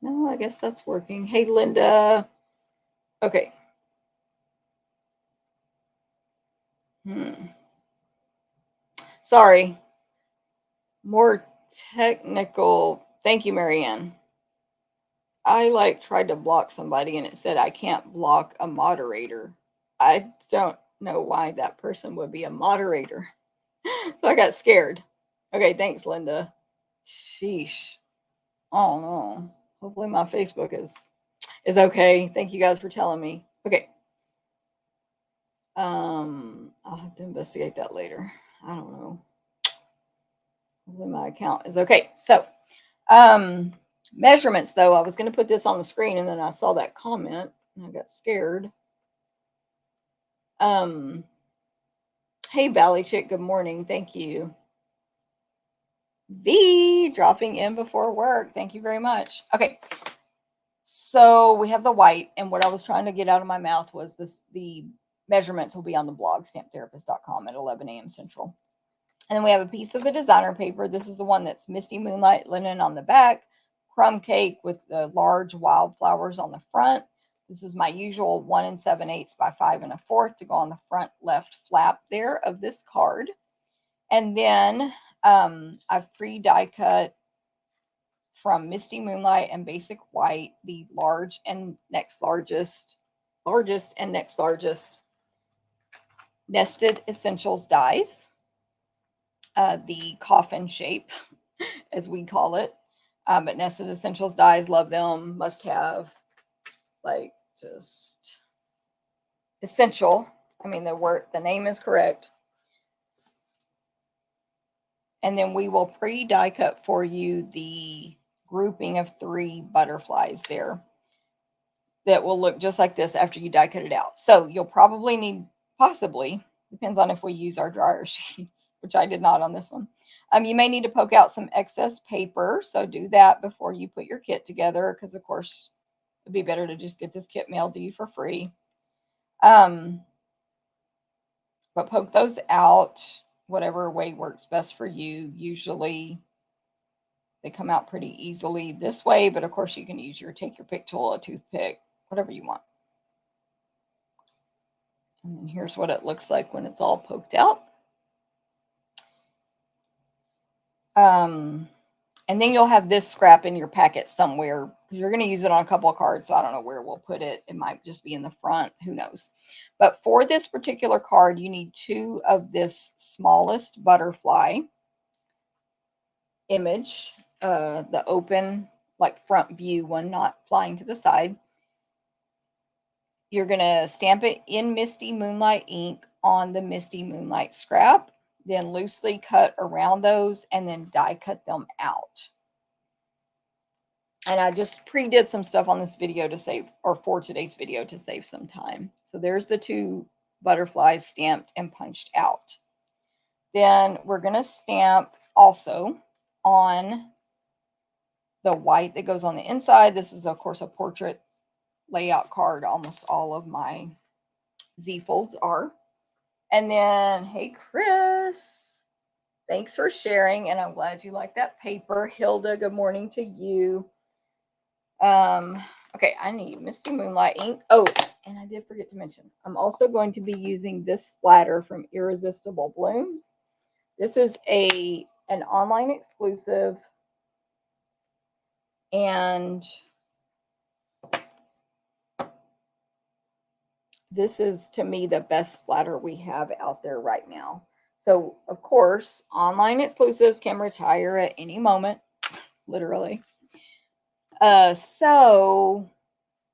No, I guess that's working. Hey, Linda. Okay. Sorry. More technical. Thank you, Marianne. I tried to block somebody and it said I can't block a moderator. I don't know why that person would be a moderator. So I got scared. Okay, thanks, Linda. Sheesh. Oh no. Hopefully my Facebook is okay. Thank you guys for telling me. Okay. I'll have to investigate that later. I don't know. Hopefully my account is okay. So, measurements though, I was going to put this on the screen and then I saw that comment and I got scared. Hey, Valley Chick, good morning. Thank you. V dropping in before work. Thank you very much. Okay. So we have the white, and what I was trying to get out of my mouth was the measurements will be on the blog, stamptherapist.com at 11 a.m. Central. And then we have a piece of the designer paper. This is the one that's Misty Moonlight linen on the back, crumb cake with the large wildflowers on the front. This is my usual 1 7/8 by 5 1/4 to go on the front left flap there of this card. And then I've pre-die cut from Misty Moonlight and Basic White, the large and next largest and next largest nested essentials dies. The coffin shape, as we call it. But nested essentials dies, love them, must have, like, just essential. I mean, the name is correct. And then we will pre-die cut for you the grouping of 3 butterflies there that will look just like this after you die cut it out. So you'll probably need, possibly, depends on if we use our dryer sheets, which I did not on this one. You may need to poke out some excess paper, so do that before you put your kit together, because of course it'd be better to just get this kit mailed to you for free. But poke those out whatever way works best for you. Usually they come out pretty easily this way, but of course you can use take your pick tool, a toothpick, whatever you want. And then here's what it looks like when it's all poked out. And then you'll have this scrap in your packet somewhere, because you're going to use it on a couple of cards. So I don't know where we'll put it. It might just be in the front. Who knows? But for this particular card, you need 2 of this smallest butterfly image, the open, like front view one, not flying to the side. You're going to stamp it in Misty Moonlight ink on the Misty Moonlight scrap, then loosely cut around those and then die cut them out. And I just pre-did some stuff on this video to save, or for today's video to save some time. So there's the 2 butterflies stamped and punched out. Then we're going to stamp also on the white that goes on the inside. This is, of course, a portrait layout card. Almost all of my Z folds are. And then, hey, Chris, thanks for sharing. And I'm glad you like that paper. Hilda, good morning to you. Okay, I need Misty Moonlight ink. Oh, and I did forget to mention, I'm also going to be using this splatter from Irresistible Blooms. This is an online exclusive, and this is, to me, the best splatter we have out there right now. So, of course, online exclusives can retire at any moment, literally. So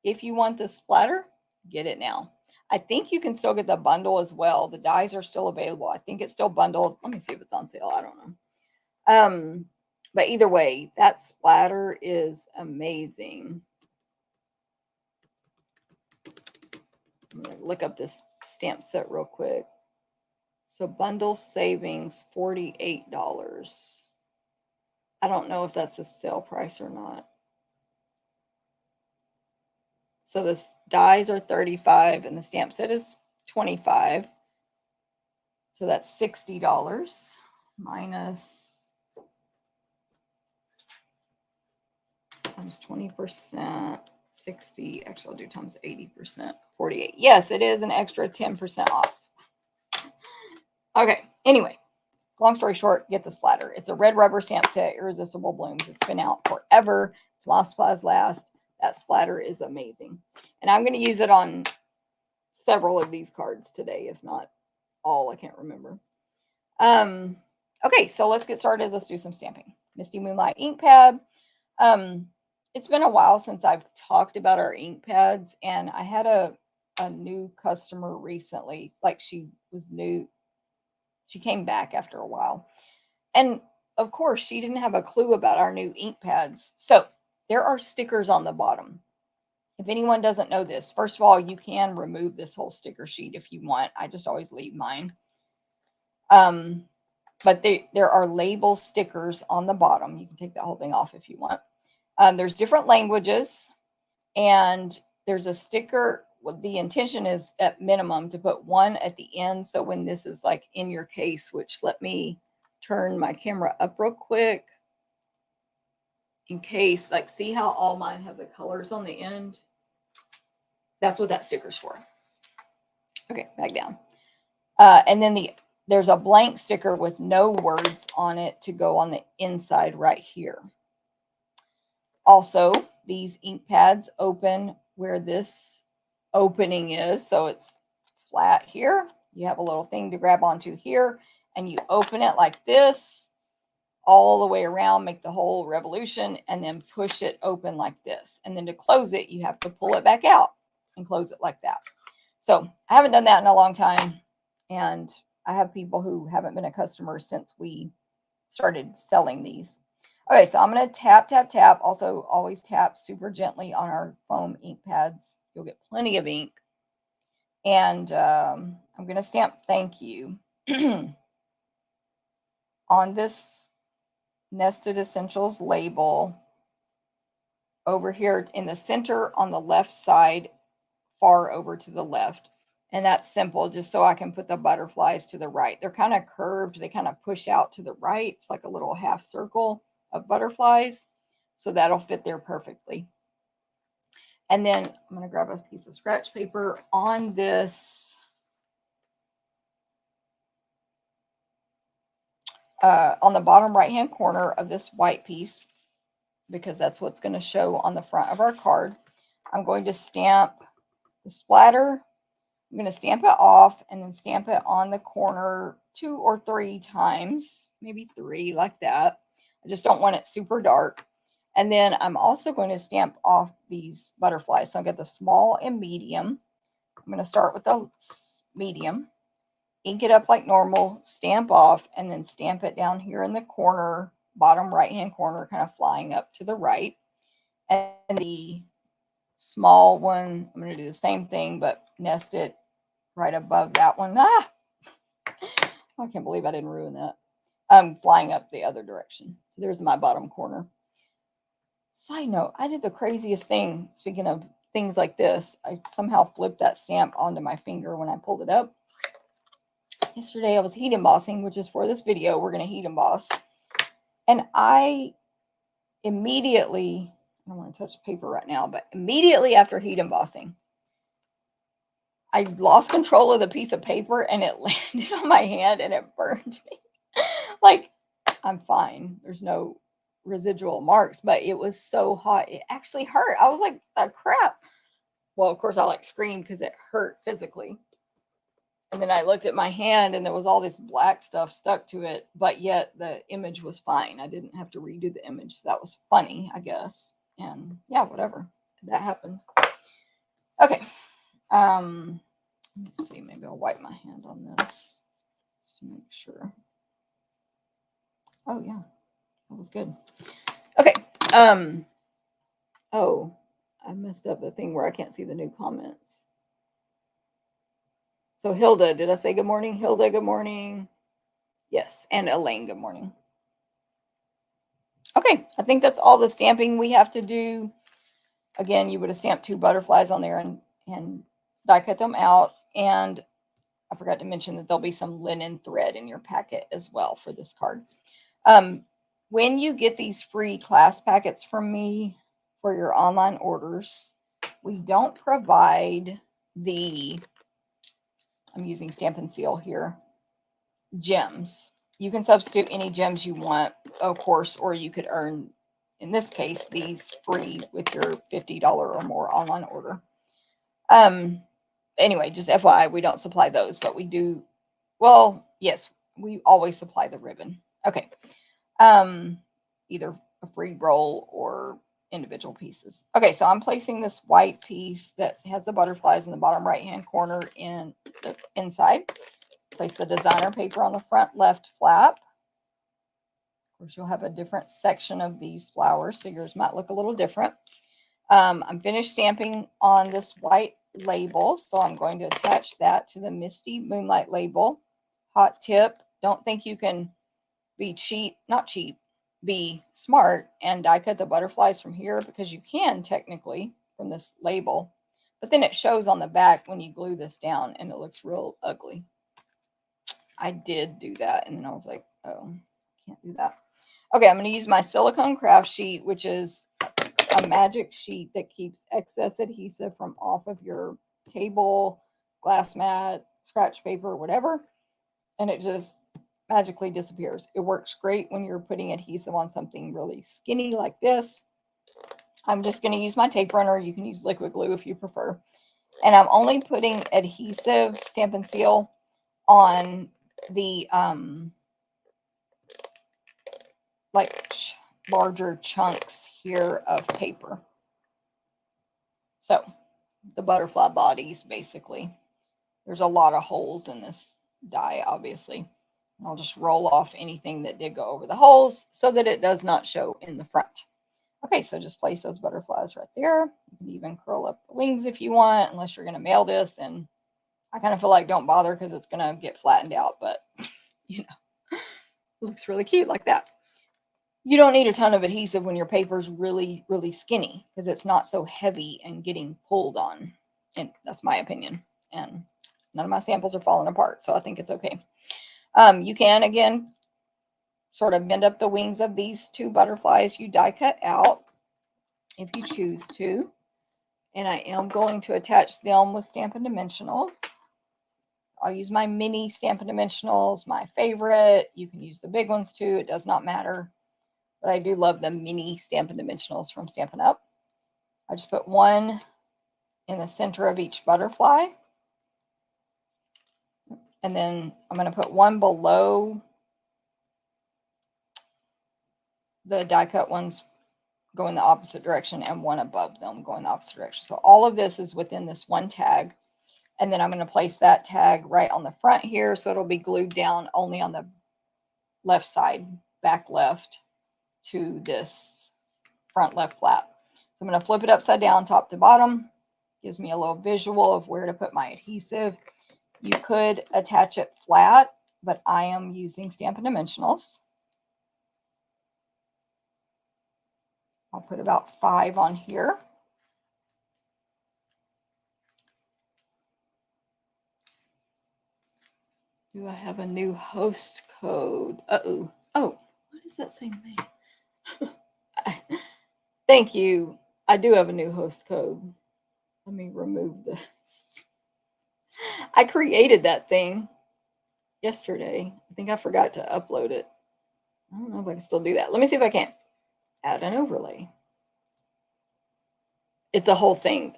if you want the splatter, get it now. I think you can still get the bundle as well. The dies are still available. I think it's still bundled. Let me see if it's on sale. I don't know. But either way, that splatter is amazing. I'm going to look up this stamp set real quick. So bundle savings, $48. I don't know if that's the sale price or not. So the dies are $35 and the stamp set is 25. So that's $60 minus times 20%, 60. Actually, I'll do times 80%, 48. Yes, it is an extra 10% off. Okay, anyway, long story short, get the splatter. It's a red rubber stamp set, irresistible blooms. It's been out forever. It's while supplies last. That splatter is amazing. And I'm going to use it on several of these cards today, if not all. I can't remember. Okay, so let's get started. Let's do some stamping. Misty Moonlight ink pad. It's been a while since I've talked about our ink pads, and I had a new customer recently. Like, she was new. She came back after a while. And of course, she didn't have a clue about our new ink pads. So there are stickers on the bottom. If anyone doesn't know this, first of all, you can remove this whole sticker sheet if you want. I just always leave mine. But there are label stickers on the bottom. You can take that whole thing off if you want. There's different languages, and there's a sticker. Well, the intention is at minimum to put one at the end. So when this is like in your case, which let me turn my camera up real quick in case, like, see how all mine have the colors on the end? That's what that sticker's for. Okay, back down. And then there's a blank sticker with no words on it to go on the inside right here. Also, these ink pads open where this opening is. So it's flat here. You have a little thing to grab onto here, and you open it like this all the way around, make the whole revolution, and then push it open like this. And then to close it, you have to pull it back out and close it like that. So I haven't done that in a long time, and I have people who haven't been a customer since we started selling these. Okay, so I'm going to tap, tap, tap. Also, always tap super gently on our foam ink pads. You'll get plenty of ink. And I'm going to stamp thank you on this Nested Essentials label over here in the center on the left side, far over to the left. And that's simple, just so I can put the butterflies to the right. They're kind of curved. They kind of push out to the right. It's like a little half circle of butterflies. So that'll fit there perfectly. And then I'm going to grab a piece of scratch paper on this on the bottom right hand corner of this white piece, because that's what's going to show on the front of our card. I'm going to stamp the splatter. I'm going to stamp it off and then stamp it on the corner 2 or 3 times, maybe 3, like that. I just don't want it super dark. And then I'm also going to stamp off these butterflies. So I'll get the small and medium. I'm going to start with the medium, ink it up like normal, stamp off, and then stamp it down here in the corner, bottom right-hand corner, kind of flying up to the right. And the small one, I'm going to do the same thing, but nest it right above that one. I can't believe I didn't ruin that. I'm flying up the other direction. So there's my bottom corner. Side note, I did the craziest thing. Speaking of things like this, I somehow flipped that stamp onto my finger when I pulled it up. Yesterday I was heat embossing, which is for this video. We're going to heat emboss. And I immediately, I don't want to touch paper right now, but immediately after heat embossing, I lost control of the piece of paper and it landed on my hand and it burned me. Like, I'm fine. There's no residual marks, but it was so hot. It actually hurt. I was like, oh, crap. Well, of course, I like screamed because it hurt physically. And then I looked at my hand and there was all this black stuff stuck to it, but yet the image was fine. I didn't have to redo the image. So that was funny, I guess. And yeah, whatever. That happened. Okay. Let's see. Maybe I'll wipe my hand on this just to make sure. Oh, yeah. That was good. Okay. Oh, I messed up the thing where I can't see the new comments. So Hilda, did I say good morning? Hilda, good morning. Yes, and Elaine, good morning. Okay, I think that's all the stamping we have to do. Again, you would have stamped 2 butterflies on there and die cut them out. And I forgot to mention that there'll be some linen thread in your packet as well for this card. When you get these free class packets from me for your online orders, we don't provide the, I'm using Stampin' Seal here, gems. You can substitute any gems you want, of course, or you could earn, in this case, these free with your $50 or more online order. Anyway, just FYI, we don't supply those, but we do. Well, yes, we always supply the ribbon. Okay. Either a free roll or individual pieces. Okay, so I'm placing this white piece that has the butterflies in the bottom right-hand corner in the inside. Place the designer paper on the front left flap. Of course, you'll have a different section of these flowers, so yours might look a little different. I'm finished stamping on this white label, so I'm going to attach that to the Misty Moonlight label. Hot tip, don't think you can be cheap, not cheap, be smart and die cut the butterflies from here, because you can technically from this label, but then it shows on the back when you glue this down and it looks real ugly. I did do that and then I was like, oh, can't do that. Okay, I'm going to use my silicone craft sheet, which is a magic sheet that keeps excess adhesive from off of your table, glass mat, scratch paper, whatever, and it just magically disappears. It works great when you're putting adhesive on something really skinny like this. I'm just going to use my tape runner. You can use liquid glue if you prefer. And I'm only putting adhesive Stampin' Seal on the like larger chunks here of paper. So the butterfly bodies, basically. There's a lot of holes in this die, obviously. I'll just roll off anything that did go over the holes so that it does not show in the front. Okay, so just place those butterflies right there. You can even curl up the wings if you want, unless you're going to mail this. And I kind of feel like don't bother because it's going to get flattened out, but you know, it looks really cute like that. You don't need a ton of adhesive when your paper's really, really skinny because it's not so heavy and getting pulled on. And that's my opinion. And none of my samples are falling apart, so I think it's okay. You can, again, sort of bend up the wings of these two butterflies you die cut out if you choose to. And I am going to attach them with Stampin' Dimensionals. I'll use my mini Stampin' Dimensionals, my favorite. You can use the big ones too. It does not matter. But I do love the mini Stampin' Dimensionals from Stampin' Up. I just put one in the center of each butterfly. And then I'm going to put one below the die cut ones going the opposite direction and one above them going the opposite direction. So all of this is within this one tag. And then I'm going to place that tag right on the front here. So it'll be glued down only on the left side, back left to this front left flap. So I'm going to flip it upside down, top to bottom. Gives me a little visual of where to put my adhesive. You could attach it flat, but I am using Stampin' Dimensionals. I'll put about 5 on here. Do I have a new host code? Uh-oh. Oh, what does that say, man? Thank you. I do have a new host code. Let me remove this. I created that thing yesterday. I think I forgot to upload it. I don't know if I can still do that. Let me see if I can. Add an overlay. It's a whole thing.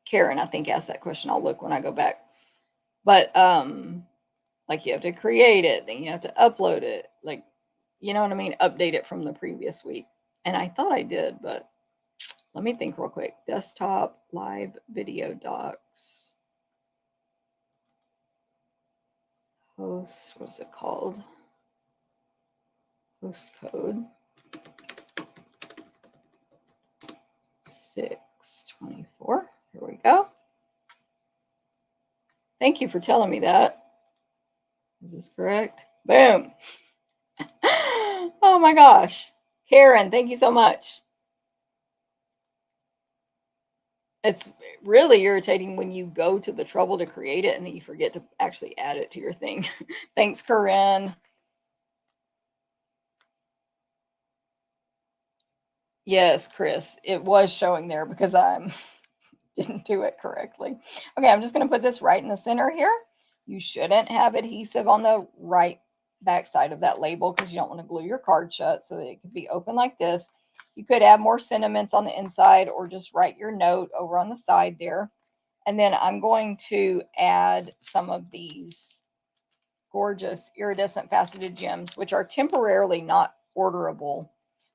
Karen, I think, asked that question. I'll look when I go back. But like you have to create it, then you have to upload it. Like, you know what I mean? Update it from the previous week. And I thought I did, but let me think real quick. Desktop live video docs. Host, what's it called? Host code. 624. Here we go. Thank you for telling me that. Is this correct? Boom. Oh my gosh. Karen, thank you so much. It's really irritating when you go to the trouble to create it and then you forget to actually add it to your thing. Thanks, Corinne. Yes, Chris, it was showing there because I didn't do it correctly. Okay, I'm just going to put this right in the center here. You shouldn't have adhesive on the right back side of that label because you don't want to glue your card shut, so that it could be open like this. You could add more sentiments on the inside or just write your note over on the side there. And then I'm going to add some of these gorgeous iridescent faceted gems, which are temporarily not orderable,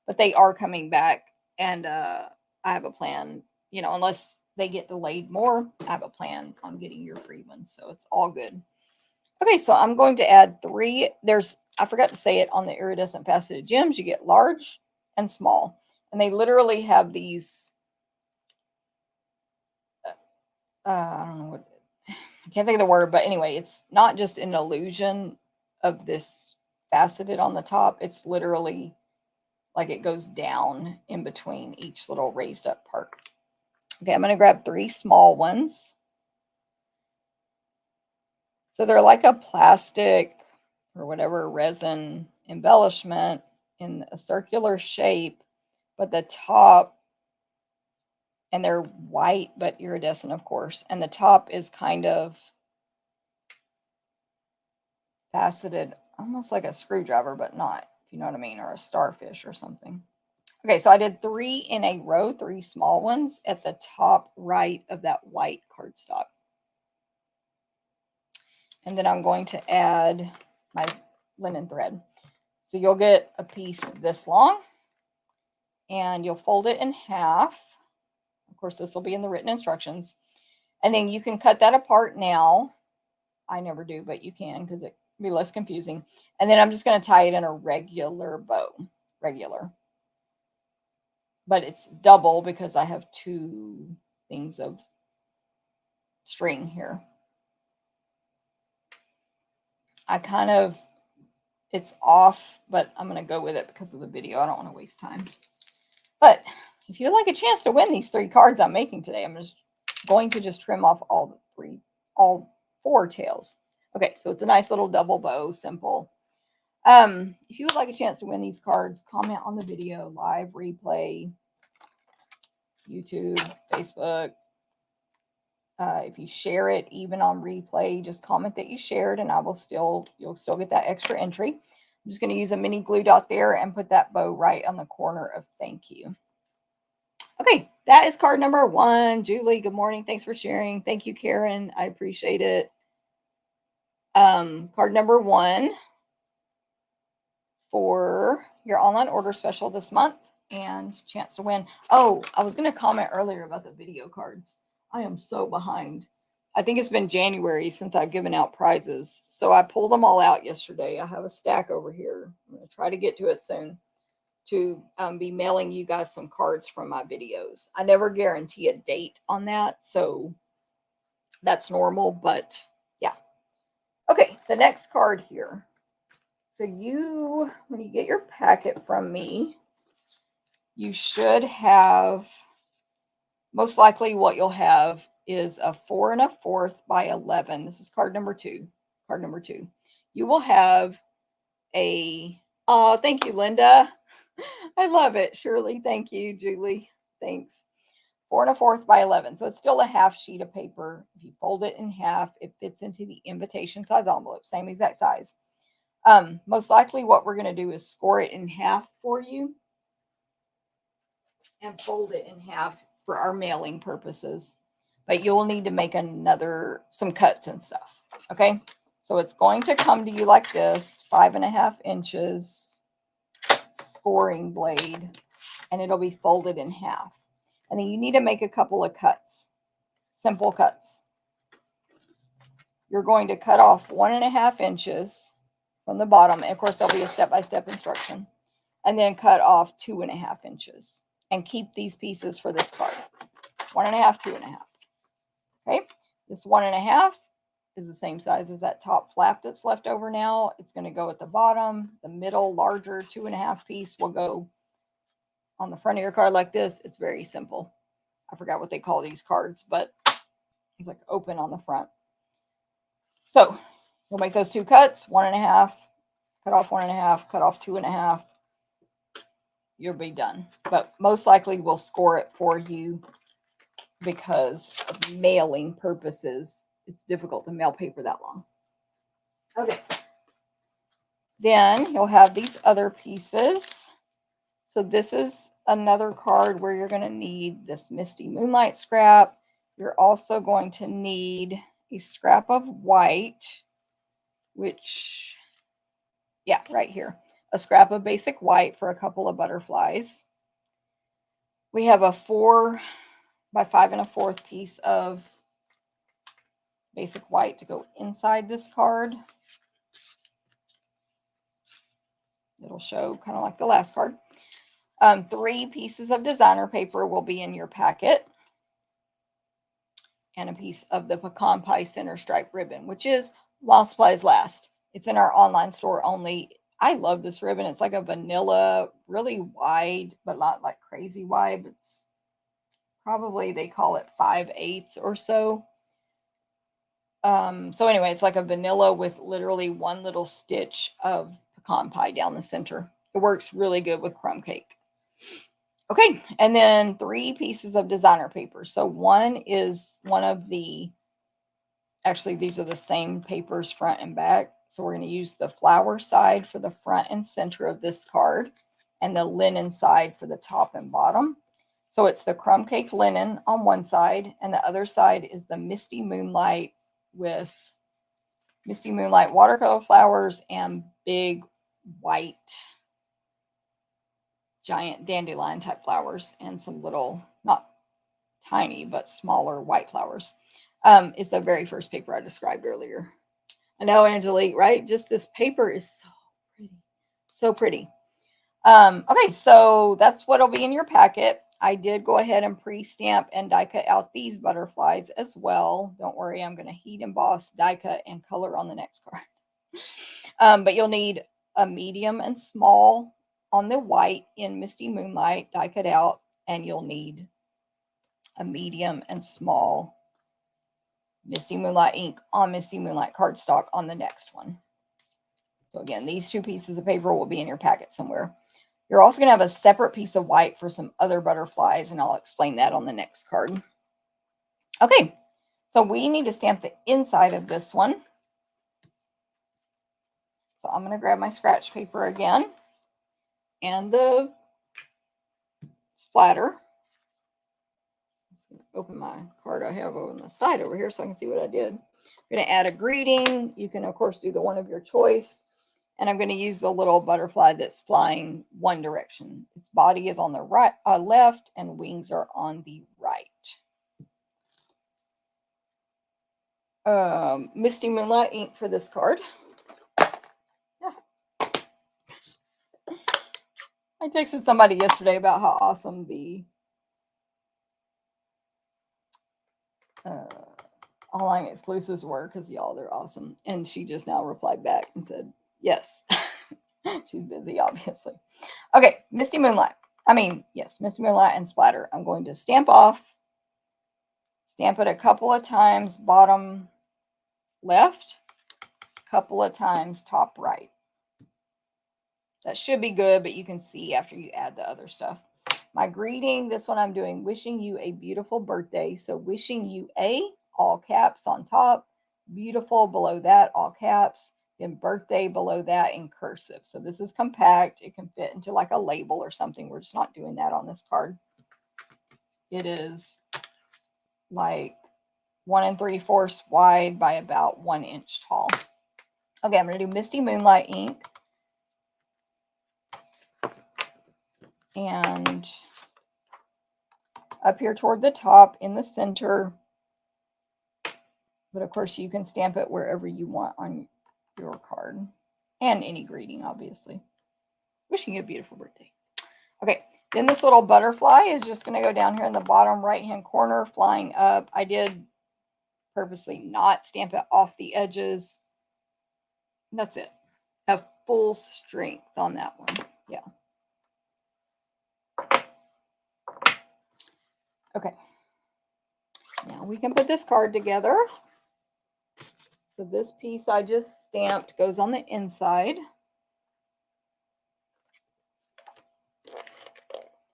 but they are coming back. And I have a plan, you know, unless they get delayed more, I have a plan on getting your free ones. So it's all good. Okay, so I'm going to add 3. I forgot to say it on the iridescent faceted gems, you get large and small. And they literally have these, I don't know what, I can't think of the word, but anyway, it's not just an illusion of this faceted on the top. It's literally like it goes down in between each little raised up part. Okay, I'm going to grab 3 small ones. So they're like a plastic or whatever resin embellishment in a circular shape, but the top, and they're white but iridescent, of course, and the top is kind of faceted, almost like a screwdriver, but not, if you know what I mean, or a starfish or something. Okay, so I did 3 in a row, 3 small ones at the top right of that white cardstock. And then I'm going to add my linen thread. So you'll get a piece this long and you'll fold it in half. Of course, this will be in the written instructions. And then you can cut that apart now. I never do, but you can because it can be less confusing. And then I'm just going to tie it in a regular bow. Regular. But it's double because I have 2 things of string here. It's off, but I'm going to go with it because of the video. I don't want to waste time. But if you'd like a chance to win these 3 cards I'm making today, I'm just going to just trim off all 4 tails. Okay, so it's a nice little double bow, simple. If you would like a chance to win these cards, comment on the video, live, replay, YouTube, Facebook. If you share it, even on replay, just comment that you shared, and you'll still get that extra entry. I'm just going to use a mini glue dot there and put that bow right on the corner of thank you. Okay, that is card number 1. Julie, good morning. Thanks for sharing. Thank you, Karen. I appreciate it. Card number 1 for your online order special this month and chance to win. Oh, I was going to comment earlier about the video cards. I am so behind. I think it's been January since I've given out prizes. So I pulled them all out yesterday. I have a stack over here. I'm going to try to get to it soon to be mailing you guys some cards from my videos. I never guarantee a date on that, so that's normal, but yeah. Okay, the next card here. So when you get your packet from me, you should have, most likely what you'll have is a 4 1/4 by 11. This is card number 2. Card number 2. You will have oh, thank you, Linda. I love it. Shirley, thank you. Julie, thanks. 4 1/4 by 11. So it's still a half sheet of paper. If you fold it in half, it fits into the invitation size envelope, same exact size. Most likely what we're going to do is score it in half for you and fold it in half for our mailing purposes. But you'll need to make some cuts and stuff. Okay. So it's going to come to you like this, 5.5 inches scoring blade, and it'll be folded in half. And then you need to make a couple of cuts, simple cuts. You're going to cut off 1.5 inches from the bottom. And of course, there'll be a step-by-step instruction. And then cut off 2.5 inches. And keep these pieces for this card. 1.5, 2.5. Okay, this 1.5 is the same size as that top flap that's left over now. It's going to go at the bottom. The middle, larger 2.5 piece will go on the front of your card like this. It's very simple. I forgot what they call these cards, but it's like open on the front. So you'll make those 2 cuts, 1.5, cut off 1.5, cut off 2.5. You'll be done. But most likely we'll score it for you because of mailing purposes. It's difficult to mail paper that long. Okay. Then you'll have these other pieces. So this is another card where you're going to need this Misty Moonlight scrap. You're also going to need a scrap of white, which, yeah, right here. A scrap of basic white for a couple of butterflies. We have a 4 by 5 1/4 piece of basic white to go inside this card. It'll show kind of like the last card. 3 pieces of designer paper will be in your packet. And a piece of the pecan pie center stripe ribbon, which is while supplies last. It's in our online store only. I love this ribbon. It's like a vanilla, really wide, but not like crazy wide. It's probably, they call it 5/8 or so. So anyway, it's like a vanilla with literally one little stitch of pecan pie down the center. It works really good with crumb cake. Okay, and then 3 pieces of designer paper. So one is one of the, actually these are the same papers front and back. So we're going to use the flower side for the front and center of this card and the linen side for the top and bottom. So it's the crumb cake linen on one side, and the other side is the Misty Moonlight with Misty Moonlight watercolor flowers and big white giant dandelion type flowers and some little, not tiny, but smaller white flowers. Is the very first paper I described earlier. I know, Angelique, right? Just this paper is so pretty. So pretty. Okay, so that's what'll be in your packet. I did go ahead and pre-stamp and die cut out these butterflies as well. Don't worry, I'm going to heat emboss, die cut, and color on the next card. But you'll need a medium and small on the white in Misty Moonlight, die cut out, and you'll need a medium and small Misty Moonlight ink on Misty Moonlight cardstock on the next one. So again, these 2 pieces of paper will be in your packet somewhere. You're also going to have a separate piece of white for some other butterflies, and I'll explain that on the next card. Okay, so we need to stamp the inside of this one. So I'm going to grab my scratch paper again and the splatter. Open my card I have on the side over here so I can see what I did. I'm going to add a greeting. You can, of course, do the one of your choice. And I'm going to use the little butterfly that's flying one direction. Its body is on the right, left, and wings are on the right. Misty Moonlight ink for this card. Yeah. I texted somebody yesterday about how awesome the online exclusives were, because y'all, they're awesome. And she just now replied back and said, yes. She's busy, obviously. Okay, Misty Moonlight. Yes, Misty Moonlight and splatter. I'm going to stamp off, stamp it a couple of times, bottom left, a couple of times, top right. That should be good, but you can see after you add the other stuff. My greeting, this one I'm doing wishing you a beautiful birthday. So wishing you a, all caps on top, beautiful below that, all caps, then birthday below that in cursive. So this is compact. It can fit into like a label or something. We're just not doing that on this card. It is like 1 3/4 wide by about 1 inch tall. Okay, I'm going to do Misty Moonlight ink. And up here toward the top in the center. But of course, you can stamp it wherever you want on your card. And any greeting, obviously. Wishing you a beautiful birthday. Okay, then this little butterfly is just going to go down here in the bottom right-hand corner, flying up. I did purposely not stamp it off the edges. That's it. Have full strength on that one. Yeah. Okay. Now we can put this card together. So this piece I just stamped goes on the inside,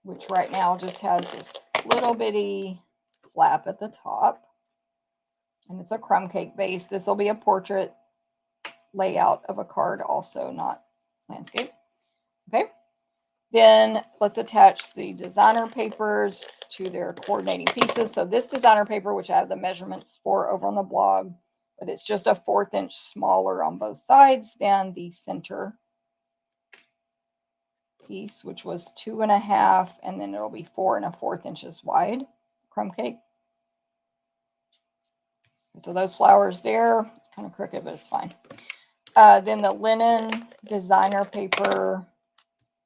which right now just has this little bitty flap at the top. And it's a crumb cake base. This will be a portrait layout of a card also, not landscape. Okay. Then let's attach the designer papers to their coordinating pieces. So this designer paper, which I have the measurements for over on the blog, but it's just a 1/4 inch smaller on both sides than the center piece, which was 2.5, and then it'll be 4 1/4 inches wide, crumb cake. So those flowers there, it's kind of crooked, but it's fine. Then the linen designer paper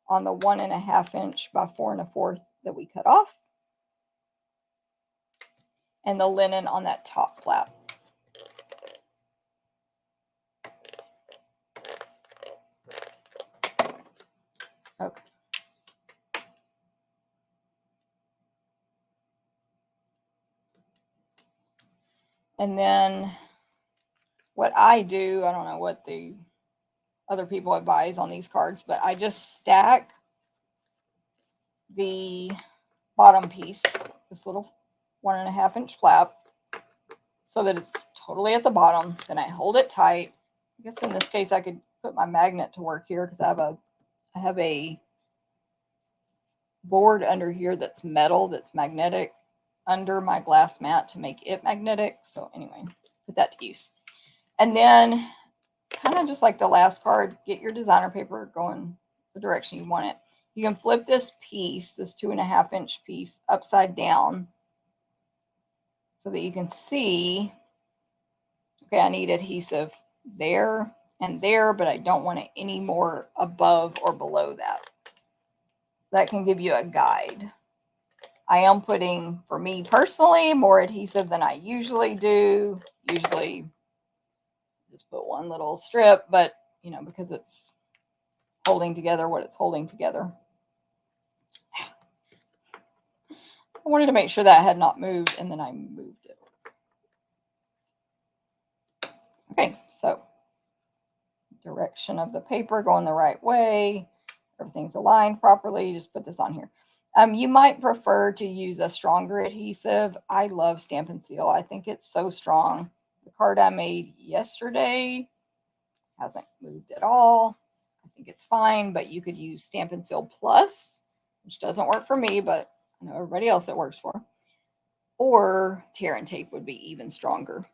on the 1.5 inch by 4 1/4 that we cut off, and the linen on that top flap. Okay. And then what I do, I don't know what the other people advise on these cards, but I just stack the bottom piece, this little 1.5 inch flap, so that it's totally at the bottom. Then I hold it tight. I guess in this case I could put my magnet to work here because I have a board under here that's metal, that's magnetic, under my glass mat to make it magnetic. So anyway, put that to use. And then kind of just like the last card, get your designer paper going the direction you want it. You can flip this piece, this 2.5 inch piece, upside down so that you can see, okay, I need adhesive there and there, but I don't want it any more above or below that. That can give you a guide. I am putting, for me personally, more adhesive than I usually do. Usually just put one little strip, but you know, because it's holding together what it's holding together. I wanted to make sure that had not moved, and then I moved it. Okay, so direction of the paper going the right way. Everything's aligned properly. Just put this on here. You might prefer to use a stronger adhesive. I love Stampin' Seal. I think it's so strong. The card I made yesterday hasn't moved at all. I think it's fine, but you could use Stampin' Seal Plus, which doesn't work for me, but I know everybody else it works for. Or tear and tape would be even stronger.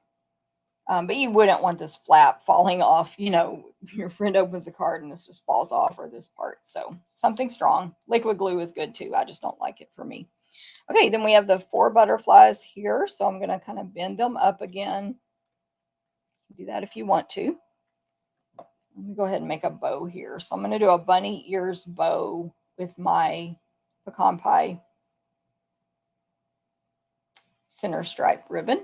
But you wouldn't want this flap falling off. You know, your friend opens a card and this just falls off, or this part. So something strong. Liquid glue is good too. I just don't like it for me. Okay, then we have the 4 butterflies here. So I'm going to kind of bend them up again. Do that if you want to. Let me go ahead and make a bow here. So I'm going to do a bunny ears bow with my pecan pie center stripe ribbon.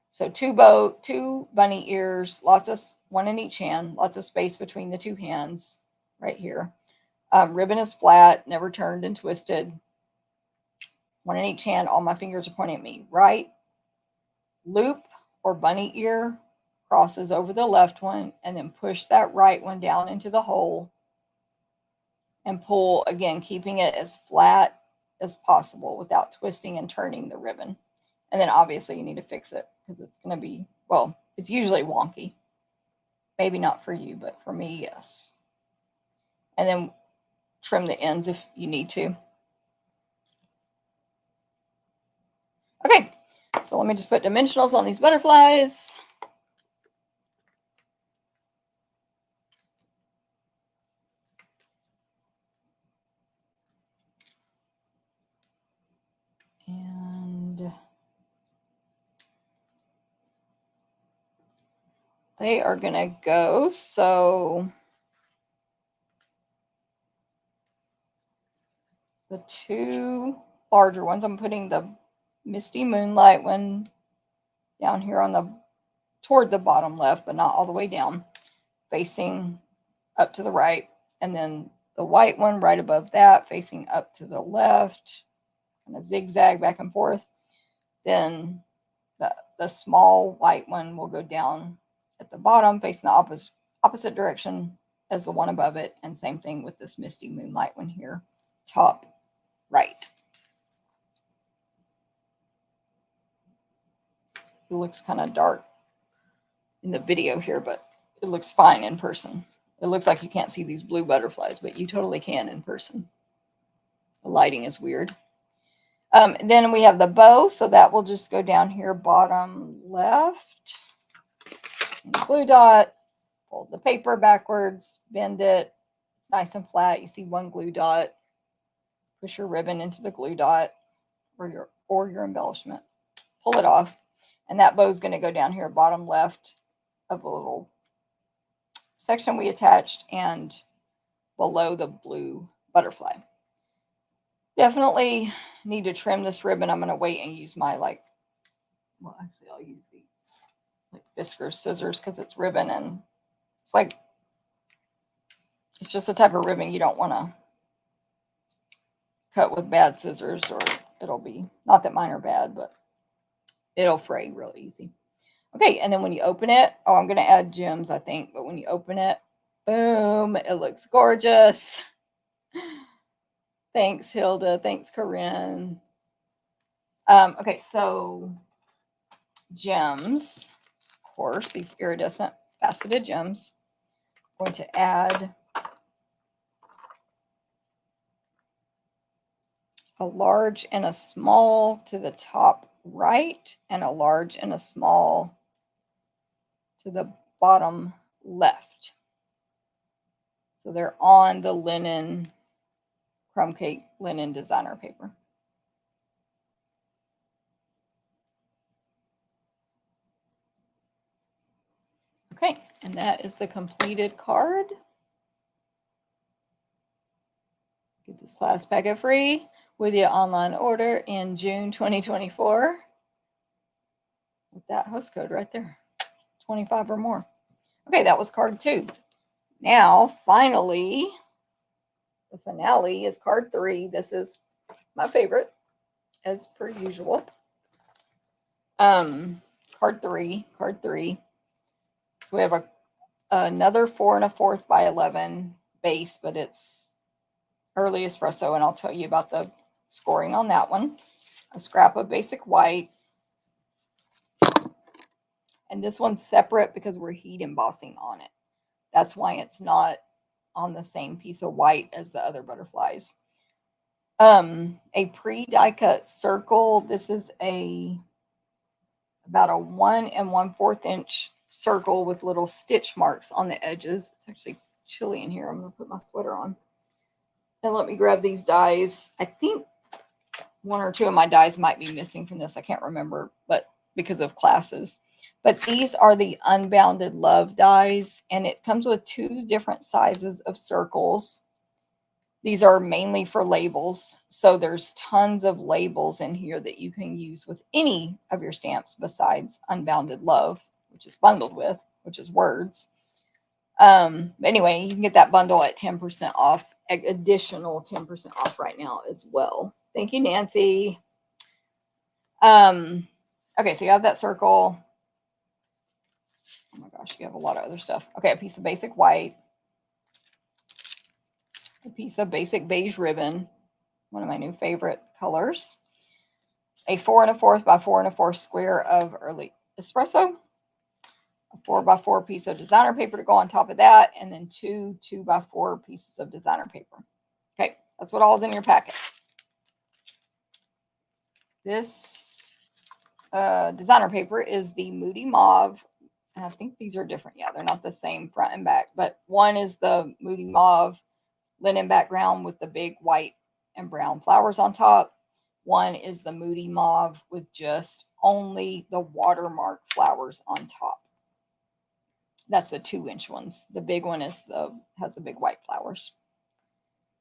So two bunny ears, one in each hand, lots of space between the two hands right here. Ribbon is flat, never turned and twisted. One in each hand, all my fingers are pointing at me. Right loop or bunny ear crosses over the left one, and then push that right one down into the hole and pull, again, keeping it as flat as possible without twisting and turning the ribbon. And then obviously you need to fix it because it's going to be, well, it's usually wonky. Maybe not for you, but for me, yes. And then trim the ends if you need to. Okay, so let me just put dimensionals on these butterflies. And they are going to go, so the 2 larger ones, I'm putting the Misty Moonlight one down here on the, toward the bottom left, but not all the way down, facing up to the right. And then the white one right above that, facing up to the left, kind of zigzag back and forth. Then the small white one will go down at the bottom, facing the opposite direction as the one above it. And same thing with this Misty Moonlight one here, top right. It looks kind of dark in the video here, but it looks fine in person. It looks like you can't see these blue butterflies, but you totally can in person. The lighting is weird. Then we have the bow, so that will just go down here, bottom left. And glue dot, fold the paper backwards, bend it. It's nice and flat. You see one glue dot. Push your ribbon into the glue dot or your embellishment. Pull it off, and that bow is going to go down here, bottom left of the little section we attached and below the blue butterfly. Definitely need to trim this ribbon. I'm going to wait and use my well, actually I'll use these whisker scissors because it's ribbon, and it's just the type of ribbon you don't want to cut with bad scissors, or it'll be, not that mine are bad, but it'll fray real easy. Okay, and then when you open it, I'm going to add gems, I think, but when you open it, boom, it looks gorgeous. Thanks, Hilda. Thanks, Corinne. Okay, so gems, of course, these iridescent faceted gems. I'm going to add a large and a small to the top right, and a large and a small to the bottom left. So they're on the linen, crumb cake linen designer paper. Okay, and that is the completed card. Get this class packet free with your online order in June 2024. With that host code right there, 25 or more. Okay, that was card 2. Now, finally, the finale is card 3. This is my favorite, as per usual. Card 3. So we have another 4 1/4 by 11 base, but it's early espresso, and I'll tell you about the scoring on that one. A scrap of basic white. And this one's separate because we're heat embossing on it. That's why it's not on the same piece of white as the other butterflies. A pre-die cut circle. This is about a 1 1/4 inch circle with little stitch marks on the edges. It's actually chilly in here. I'm going to put my sweater on. And let me grab these dies. I think 1 or 2 of my dies might be missing from this. I can't remember, but because of classes. But these are the Unbounded Love dies, and it comes with 2 different sizes of circles. These are mainly for labels, so there's tons of labels in here that you can use with any of your stamps besides Unbounded Love, which is bundled with, which is words. Anyway, you can get that bundle at 10% off, additional 10% off right now as well. Thank you, Nancy. Okay, so you have that circle. Oh my gosh, you have a lot of other stuff. Okay, a piece of basic white. A piece of basic beige ribbon, one of my new favorite colors. A 4 1/4 by 4 1/4 square of early espresso. A 4 by 4 piece of designer paper to go on top of that, and then 2 2 by 4 pieces of designer paper. Okay, that's what all is in your packet. This designer paper is the Moody Mauve, and I think these are different. Yeah, they're not the same front and back, but one is the Moody Mauve linen background with the big white and brown flowers on top. One is the Moody Mauve with just only the watermark flowers on top. That's the 2-inch ones. The big one has the big white flowers.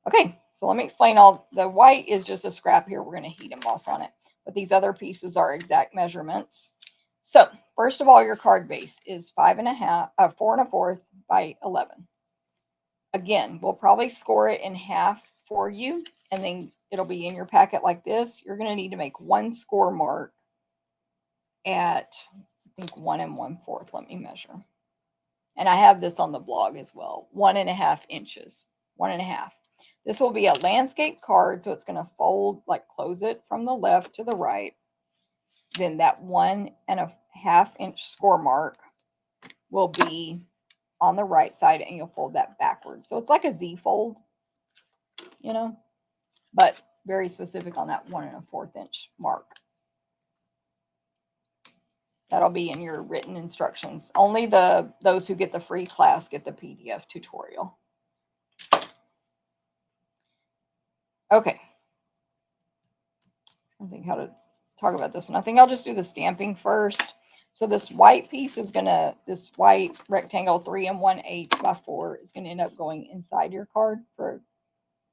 Okay, so let me explain all. The white is just a scrap here. We're going to heat emboss on it. But these other pieces are exact measurements. So first of all, your card base is 4 1/4 by 11. Again, we'll probably score it in half for you, and then it'll be in your packet like this. You're going to need to make 1 score mark at, I think, 1 1/4. Let me measure. And I have this on the blog as well. 1.5 inches. 1.5. This will be a landscape card, so it's going to fold, like close it from the left to the right. Then that 1.5 inch score mark will be on the right side, and you'll fold that backwards. So it's like a Z fold, you know, but very specific on that 1 1/4 inch mark. That'll be in your written instructions. Only those who get the free class get the PDF tutorial. Okay. I think how to talk about this one. I think I'll just do the stamping first. So this white piece is gonna, this white rectangle 3 1/8 by 4 is gonna end up going inside your card to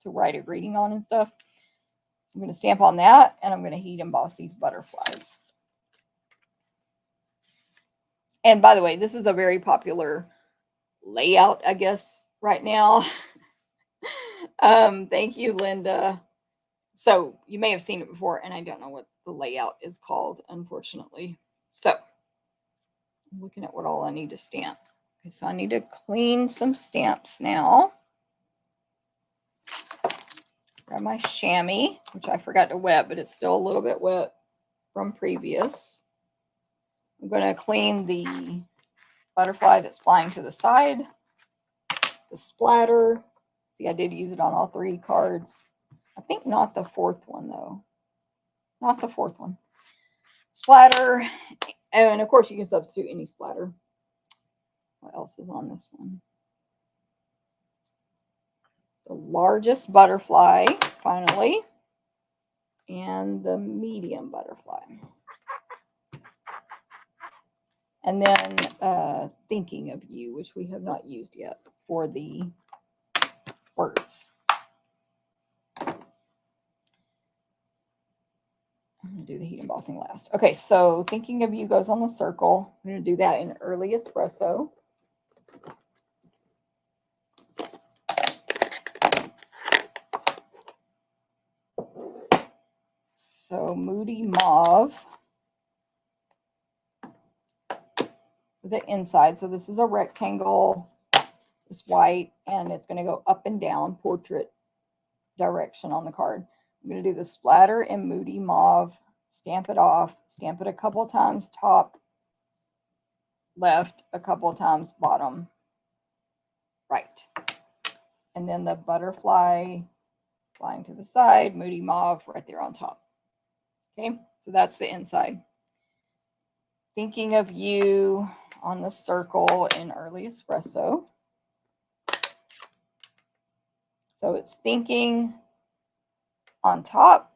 write a greeting on and stuff. I'm gonna stamp on that, and I'm gonna heat emboss these butterflies. And by the way, this is a very popular layout, I guess, right now. Thank you, Linda. So you may have seen it before, and I don't know what the layout is called, unfortunately. So I'm looking at what all I need to stamp. Okay, so I need to clean some stamps now. Grab my chamois, which I forgot to wet, but it's still a little bit wet from previous. I'm going to clean the butterfly that's flying to the side, the splatter. See, I did use it on all 3 cards. I think not the 4th one, though. Not the 4th one. Splatter. And, of course, you can substitute any splatter. What else is on this one? The largest butterfly, finally. And the medium butterfly. And then Thinking of You, which we have not used yet for the words. I'm going to do the heat embossing last. Okay, so Thinking of You goes on the circle. I'm going to do that in early espresso. So Moody Mauve. The inside. So this is a rectangle. It's white, and it's going to go up and down, portrait direction on the card. I'm going to do the splatter in Moody Mauve, stamp it off, stamp it a couple of times top left, a couple of times bottom right. And then the butterfly flying to the side, Moody Mauve right there on top. Okay, so that's the inside. Thinking of You on the circle in early espresso. So it's thinking on top,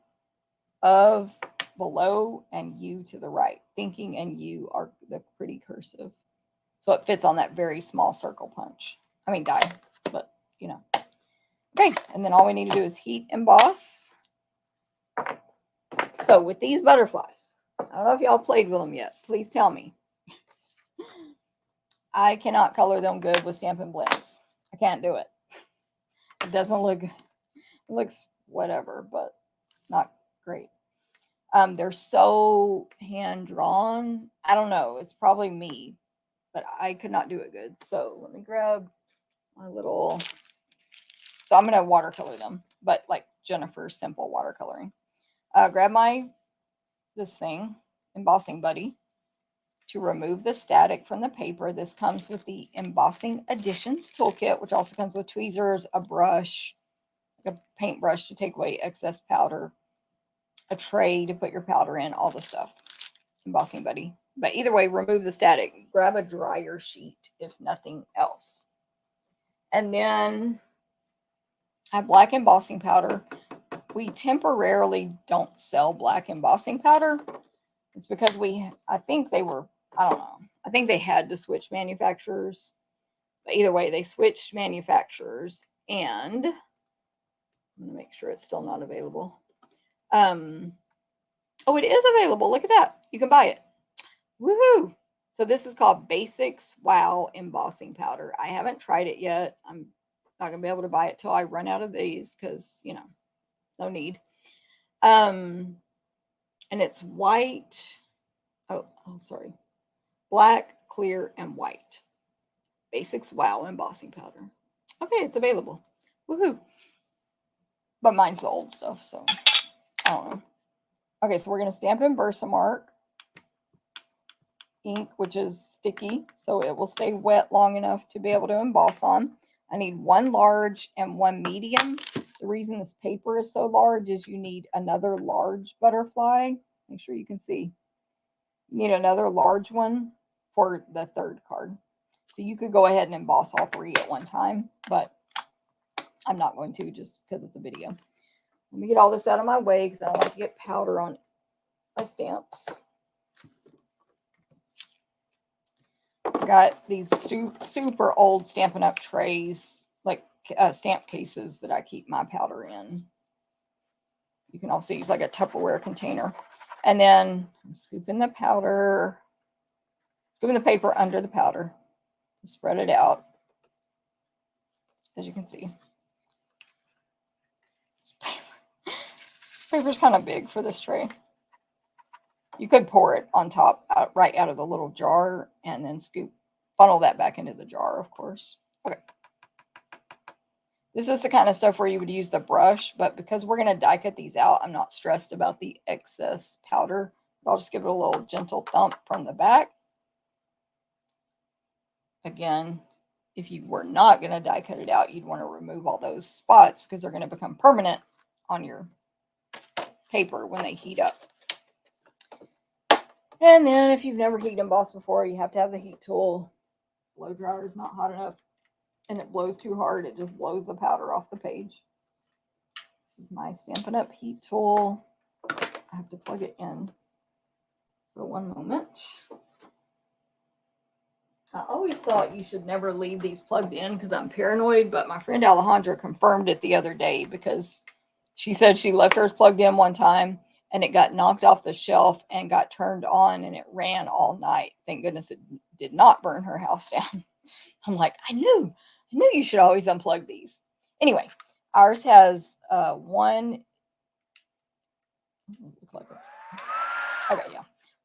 of, below, and you to the right. Thinking and you are the pretty cursive. So it fits on that very small circle punch. I mean die, but you know. Okay, and then all we need to do is heat emboss. So with these butterflies, I don't know if y'all played with them yet. Please tell me. I cannot color them good with Stampin' Blends. I can't do it. It doesn't look, it looks whatever, but not great. They're so hand drawn. I don't know. It's probably me, but I could not do it good. So let me grab my little. So I'm gonna watercolor them, but like Jennifer's simple watercoloring. Grab this thing, embossing buddy, to remove the static from the paper. This comes with the embossing additions toolkit, which also comes with tweezers, a brush, like a paintbrush to take away excess powder, a tray to put your powder in, all the stuff. Embossing buddy. But either way, remove the static. Grab a dryer sheet, if nothing else. And then I have black embossing powder. We temporarily don't sell black embossing powder. It's because I think they were, I don't know. I think they had to switch manufacturers. But either way, they switched manufacturers. And I'm going to make sure it's still not available. Oh, it is available. Look at that. You can buy it. Woohoo! So this is called Basics Wow Embossing Powder. I haven't tried it yet. I'm not going to be able to buy it till I run out of these because, you know, no need. And it's white. oh, sorry. Black, clear, and white. Basics Wow embossing powder. Okay, it's available. Woohoo. But mine's the old stuff, so I don't know. Okay, so we're going to stamp in Versamark ink, which is sticky, so it will stay wet long enough to be able to emboss on. I need one large and one medium. The reason this paper is so large is you need another large butterfly. Make sure you can see. You need another large one for the third card. So you could go ahead and emboss all three at one time, but I'm not going to just because it's a video. Let me get all this out of my way because I don't want to get powder on my stamps. I got these super old Stampin' Up trays, like stamp cases that I keep my powder in. You can also use like a Tupperware container. And then I'm scooping the paper under the powder to spread it out, as you can see. This paper's kind of big for this tray. You could pour it on top right out of the little jar and then funnel that back into the jar, of course. Okay. This is the kind of stuff where you would use the brush, but because we're going to die cut these out, I'm not stressed about the excess powder. I'll just give it a little gentle thump from the back. Again, if you were not going to die cut it out, you'd want to remove all those spots because they're going to become permanent on your paper when they heat up. And then if you've never heat embossed before, you have to have the heat tool. Blow dryer is not hot enough and it blows too hard. It just blows the powder off the page. This is my Stampin' Up heat tool. I have to plug it in. So one moment. I always thought you should never leave these plugged in because I'm paranoid, but my friend Alejandra confirmed it the other day because she said she left hers plugged in one time and it got knocked off the shelf and got turned on and it ran all night. Thank goodness it did not burn her house down. I'm like, I knew you should always unplug these. Anyway, ours has one. Okay, yeah.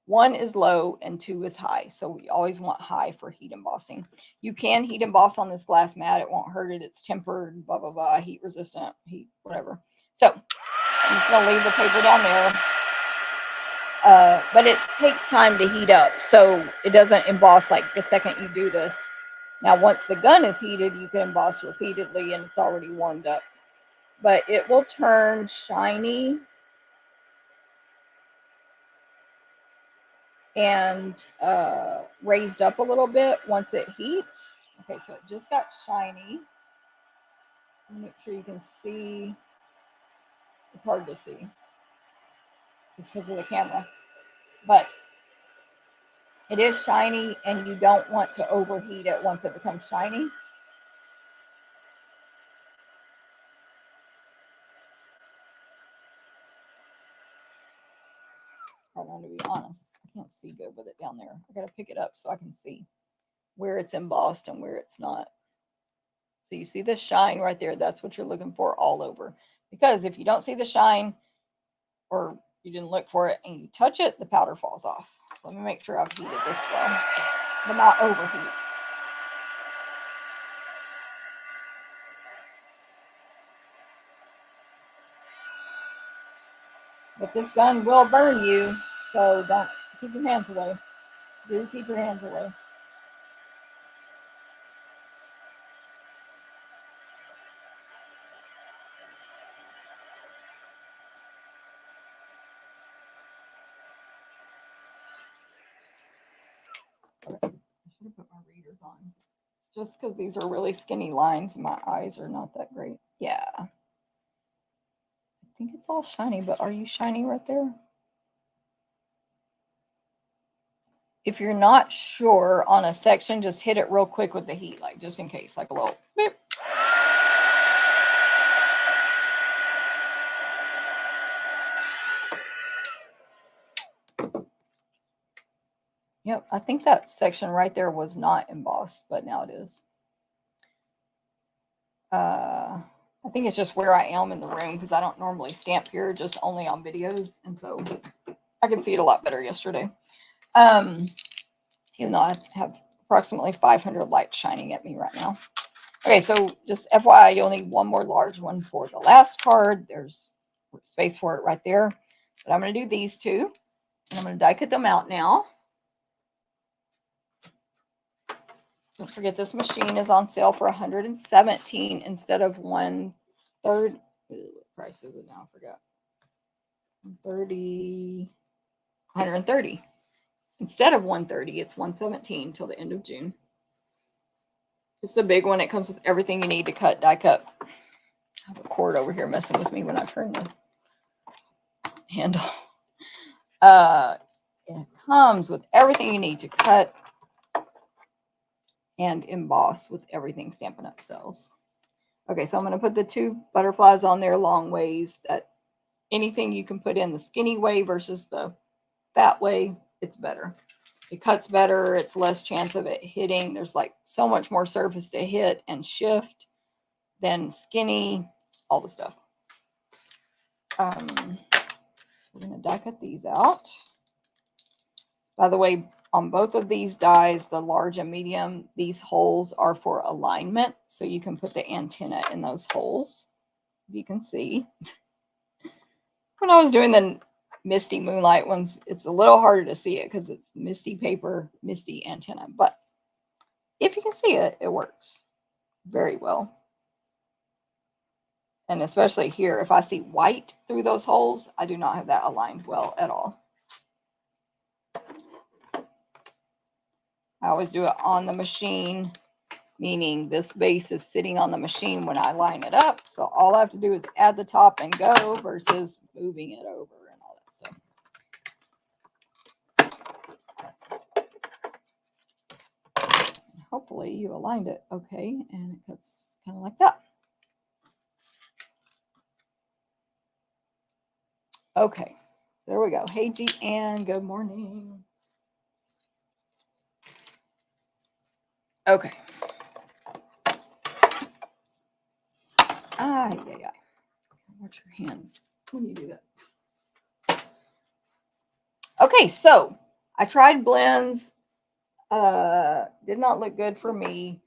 One is low and two is high. So we always want high for heat embossing. You can heat emboss on this glass mat. It won't hurt it. It's tempered, blah, blah, blah, heat resistant, heat, whatever. So I'm just going to leave the paper down there. But it takes time to heat up. So it doesn't emboss like the second you do this. Now, once the gun is heated, you can emboss repeatedly and it's already warmed up. But it will turn shiny and raised up a little bit once it heats. Okay, so it just got shiny. Make sure you can see. It's hard to see just because of the camera. But it is shiny and you don't want to overheat it once it becomes shiny. Hold on, to be honest, I can't see good with it down there. I got to pick it up so I can see where it's embossed and where it's not. So you see the shine right there. That's what you're looking for all over. Because if you don't see the shine or you didn't look for it and you touch it, the powder falls off. So let me make sure I've heated this well, but not overheat. But this gun will burn you, so don't keep your hands away. Do keep your hands away. Okay. I should have put my readers on. Just because these are really skinny lines, my eyes are not that great. Yeah. I think it's all shiny, but are you shiny right there? If you're not sure on a section, just hit it real quick with the heat, like just in case, like a little beep. Yep, I think that section right there was not embossed, but now it is. I think it's just where I am in the room because I don't normally stamp here, just only on videos. And so I can see it a lot better yesterday. Even though I have approximately 500 lights shining at me right now. Okay, so just FYI, you'll need one more large one for the last card. There's space for it right there. But I'm going to do these two, and I'm going to die cut them out now. Don't forget, this machine is on sale for $117 instead of $130. What price is it now? I forgot. $130. Instead of $130, it's $117 till the end of June. It's the big one. It comes with everything you need to cut, die cut. I have a cord over here messing with me when I turn the handle. It comes with everything you need to cut and emboss with everything Stampin' Up sells. Okay, so I'm going to put the two butterflies on there long ways. That anything you can put in the skinny way versus the fat way, it's better. It cuts better. It's less chance of it hitting. There's like so much more surface to hit and shift than skinny, all the stuff. We're going to die cut these out. By the way, on both of these dies, the large and medium, these holes are for alignment. So you can put the antenna in those holes. You can see. When I was doing the Misty Moonlight ones, it's a little harder to see it because it's misty paper, misty antenna. But if you can see it, it works very well. And especially here, if I see white through those holes, I do not have that aligned well at all. I always do it on the machine, meaning this base is sitting on the machine when I line it up. So all I have to do is add the top and go versus moving it over and all that stuff. Hopefully you aligned it okay, and it cuts kind of like that. Okay, there we go. Hey, G-Ann, good morning. Okay. Yeah. Watch your hands when you do that. Okay, so I tried blends. Did not look good for me.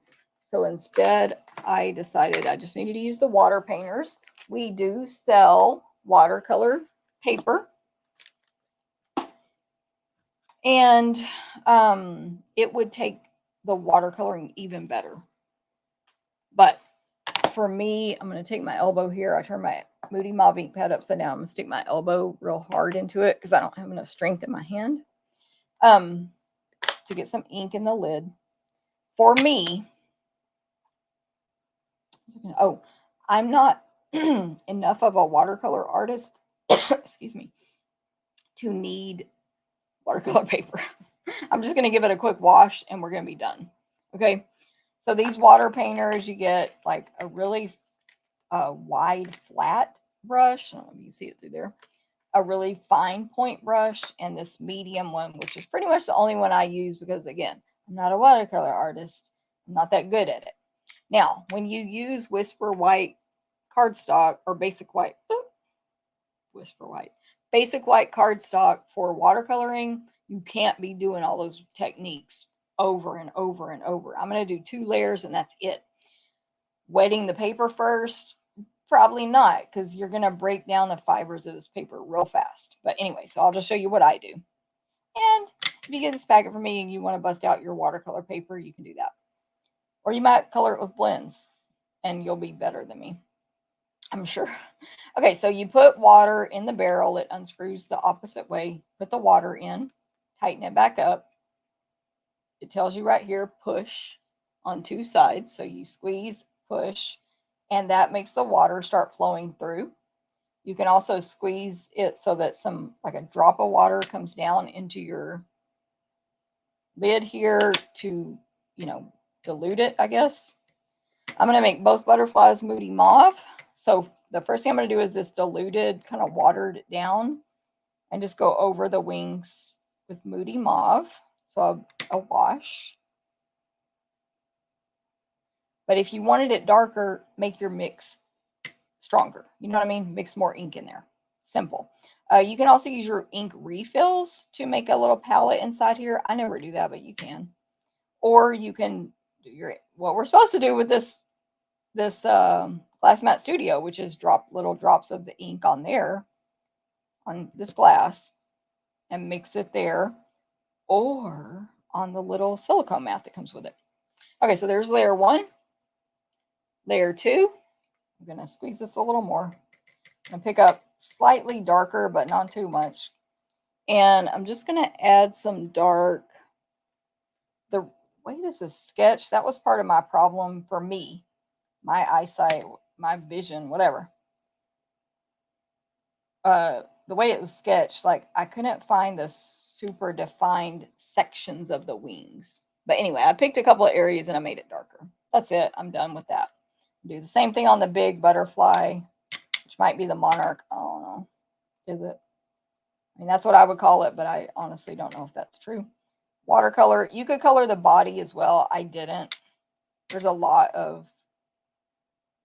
So instead, I decided I just needed to use the water painters. We do sell watercolor paper. And it would take the watercoloring even better. But for me, I'm going to take my elbow here. I turn my Moody Mauve ink pad upside down. I'm going to stick my elbow real hard into it because I don't have enough strength in my hand to get some ink in the lid. For me, I'm not enough of a watercolor artist, excuse me, to need watercolor paper. I'm just going to give it a quick wash and we're going to be done. Okay. So these water painters, you get like a really wide flat brush. I don't know if you can see it through there. A really fine point brush and this medium one, which is pretty much the only one I use because, again, I'm not a watercolor artist. I'm not that good at it. Now, when you use Whisper White cardstock or Basic White, Basic White cardstock for watercoloring, you can't be doing all those techniques over and over and over. I'm going to do 2 layers and that's it. Wetting the paper first, probably not, because you're going to break down the fibers of this paper real fast. But anyway, so I'll just show you what I do. And if you get this packet from me and you want to bust out your watercolor paper, you can do that. Or you might color it with blends and you'll be better than me, I'm sure. Okay, so you put water in the barrel. It unscrews the opposite way. Put the water in, tighten it back up. It tells you right here, push on 2 sides. So you squeeze, push, and that makes the water start flowing through. You can also squeeze it so that like a drop of water comes down into your lid here to, dilute it, I guess. I'm going to make both butterflies Moody Mauve. So the first thing I'm going to do is this diluted, kind of watered down, and just go over the wings with Moody Mauve. So a wash. But if you wanted it darker, make your mix stronger. You know what I mean? Mix more ink in there. Simple. You can also use your ink refills to make a little palette inside here. I never do that, but you can. Or you can do what we're supposed to do with this Glass Mat Studio, which is drop little drops of the ink on there, on this glass, and mix it there, or on the little silicone mat that comes with it. Okay, so there's layer 1. Layer 2, I'm going to squeeze this a little more. I'm going to pick up slightly darker, but not too much. And I'm just going to add some dark. The way this is sketched, that was part of my problem for me. My eyesight, my vision, whatever. The way it was sketched, like I couldn't find the super defined sections of the wings. But anyway, I picked a couple of areas and I made it darker. That's it. I'm done with that. Do the same thing on the big butterfly, which might be the monarch. I don't know. Is it? I mean, that's what I would call it, but I honestly don't know if that's true. Watercolor. You could color the body as well. I didn't. There's a lot of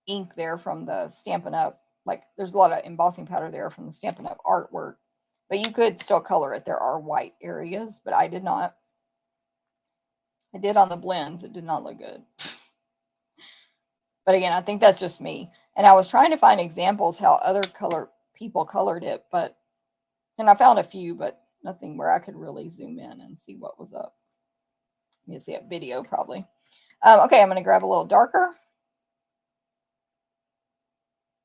ink there from the Stampin' Up. Like, there's a lot of embossing powder there from the Stampin' Up artwork. But you could still color it. There are white areas, but I did not. I did on the blends. It did not look good. But again, I think that's just me. And I was trying to find examples how other people colored it, and I found a few, but nothing where I could really zoom in and see what was up. You see a video probably. Okay, I'm going to grab a little darker.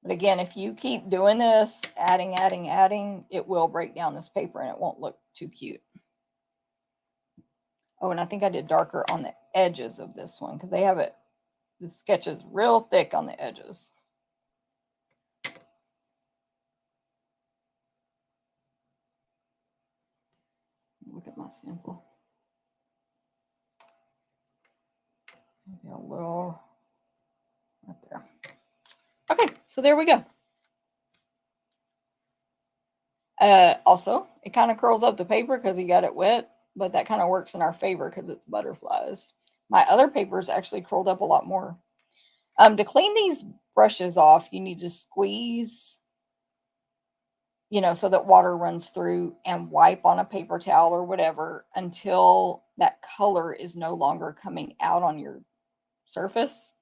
But again, if you keep doing this, adding, it will break down this paper and it won't look too cute. Oh, and I think I did darker on the edges of this one because they have it. The sketch is real thick on the edges. Look at my sample. Maybe a little right there. Okay, so there we go. Also, it kind of curls up the paper because you got it wet, but that kind of works in our favor because it's butterflies. My other papers actually curled up a lot more. To clean these brushes off, you need to squeeze, so that water runs through, and wipe on a paper towel or whatever until that color is no longer coming out on your surface.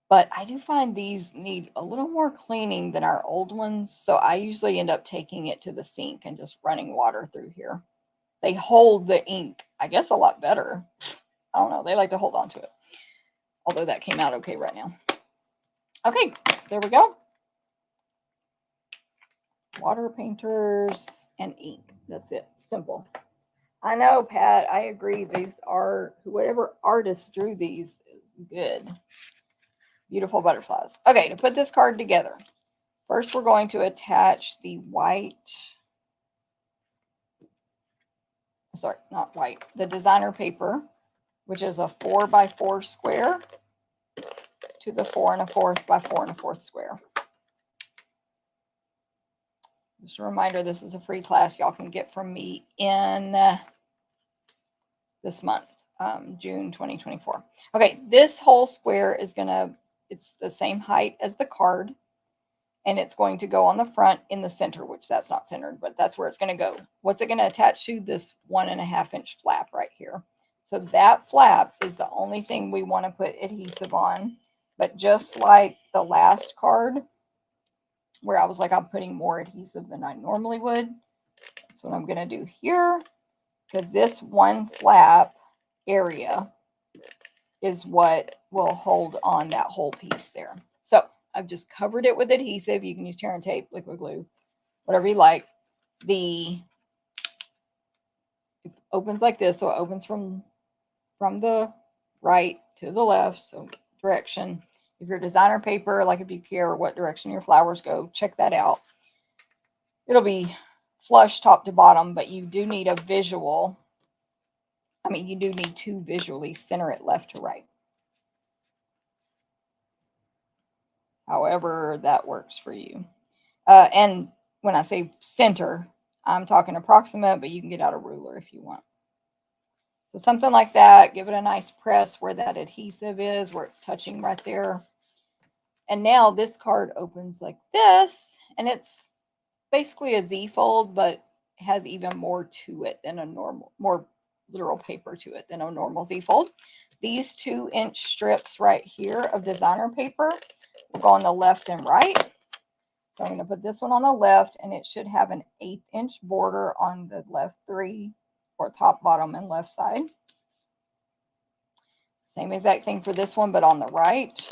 But I do find these need a little more cleaning than our old ones. So I usually end up taking it to the sink and just running water through here. They hold the ink, I guess, a lot better. I don't know. They like to hold on to it. Although that came out okay right now. Okay, there we go. Water painters and ink. That's it. Simple. I know, Pat. I agree. These are, whatever artist drew these is good. Beautiful butterflies. Okay, to put this card together, first we're going to attach the white, sorry, not white, the designer paper, which is a 4x4 square, to the 4 1/4 by 4 1/4 square. Just a reminder, this is a free class y'all can get from me in this month, June 2024. Okay, this whole square is it's the same height as the card, and it's going to go on the front in the center, which that's not centered, but that's where it's going to go. What's it going to attach to? This 1.5 inch flap right here. So that flap is the only thing we want to put adhesive on. But just like the last card, where I was like, I'm putting more adhesive than I normally would, that's what I'm going to do here, because this one flap area is what will hold on that whole piece there. So I've just covered it with adhesive. You can use tear and tape, liquid glue, whatever you like. It opens like this, so it opens from the right to the left, so direction. If you're designer paper, like if you care what direction your flowers go, check that out. It'll be flush top to bottom, but you do need a visual. I mean, you do need to visually center it left to right. However that works for you. And when I say center, I'm talking approximate, but you can get out a ruler if you want. So something like that, give it a nice press where that adhesive is, where it's touching right there. And now this card opens like this, and it's basically a Z fold, but has even more to it than a normal, more literal paper to it than a normal Z fold. These 2-inch strips right here of designer paper will go on the left and right. So I'm going to put this one on the left, and it should have an 1/8-inch border on the left 3, or top, bottom, and left side. Same exact thing for this one, but on the right.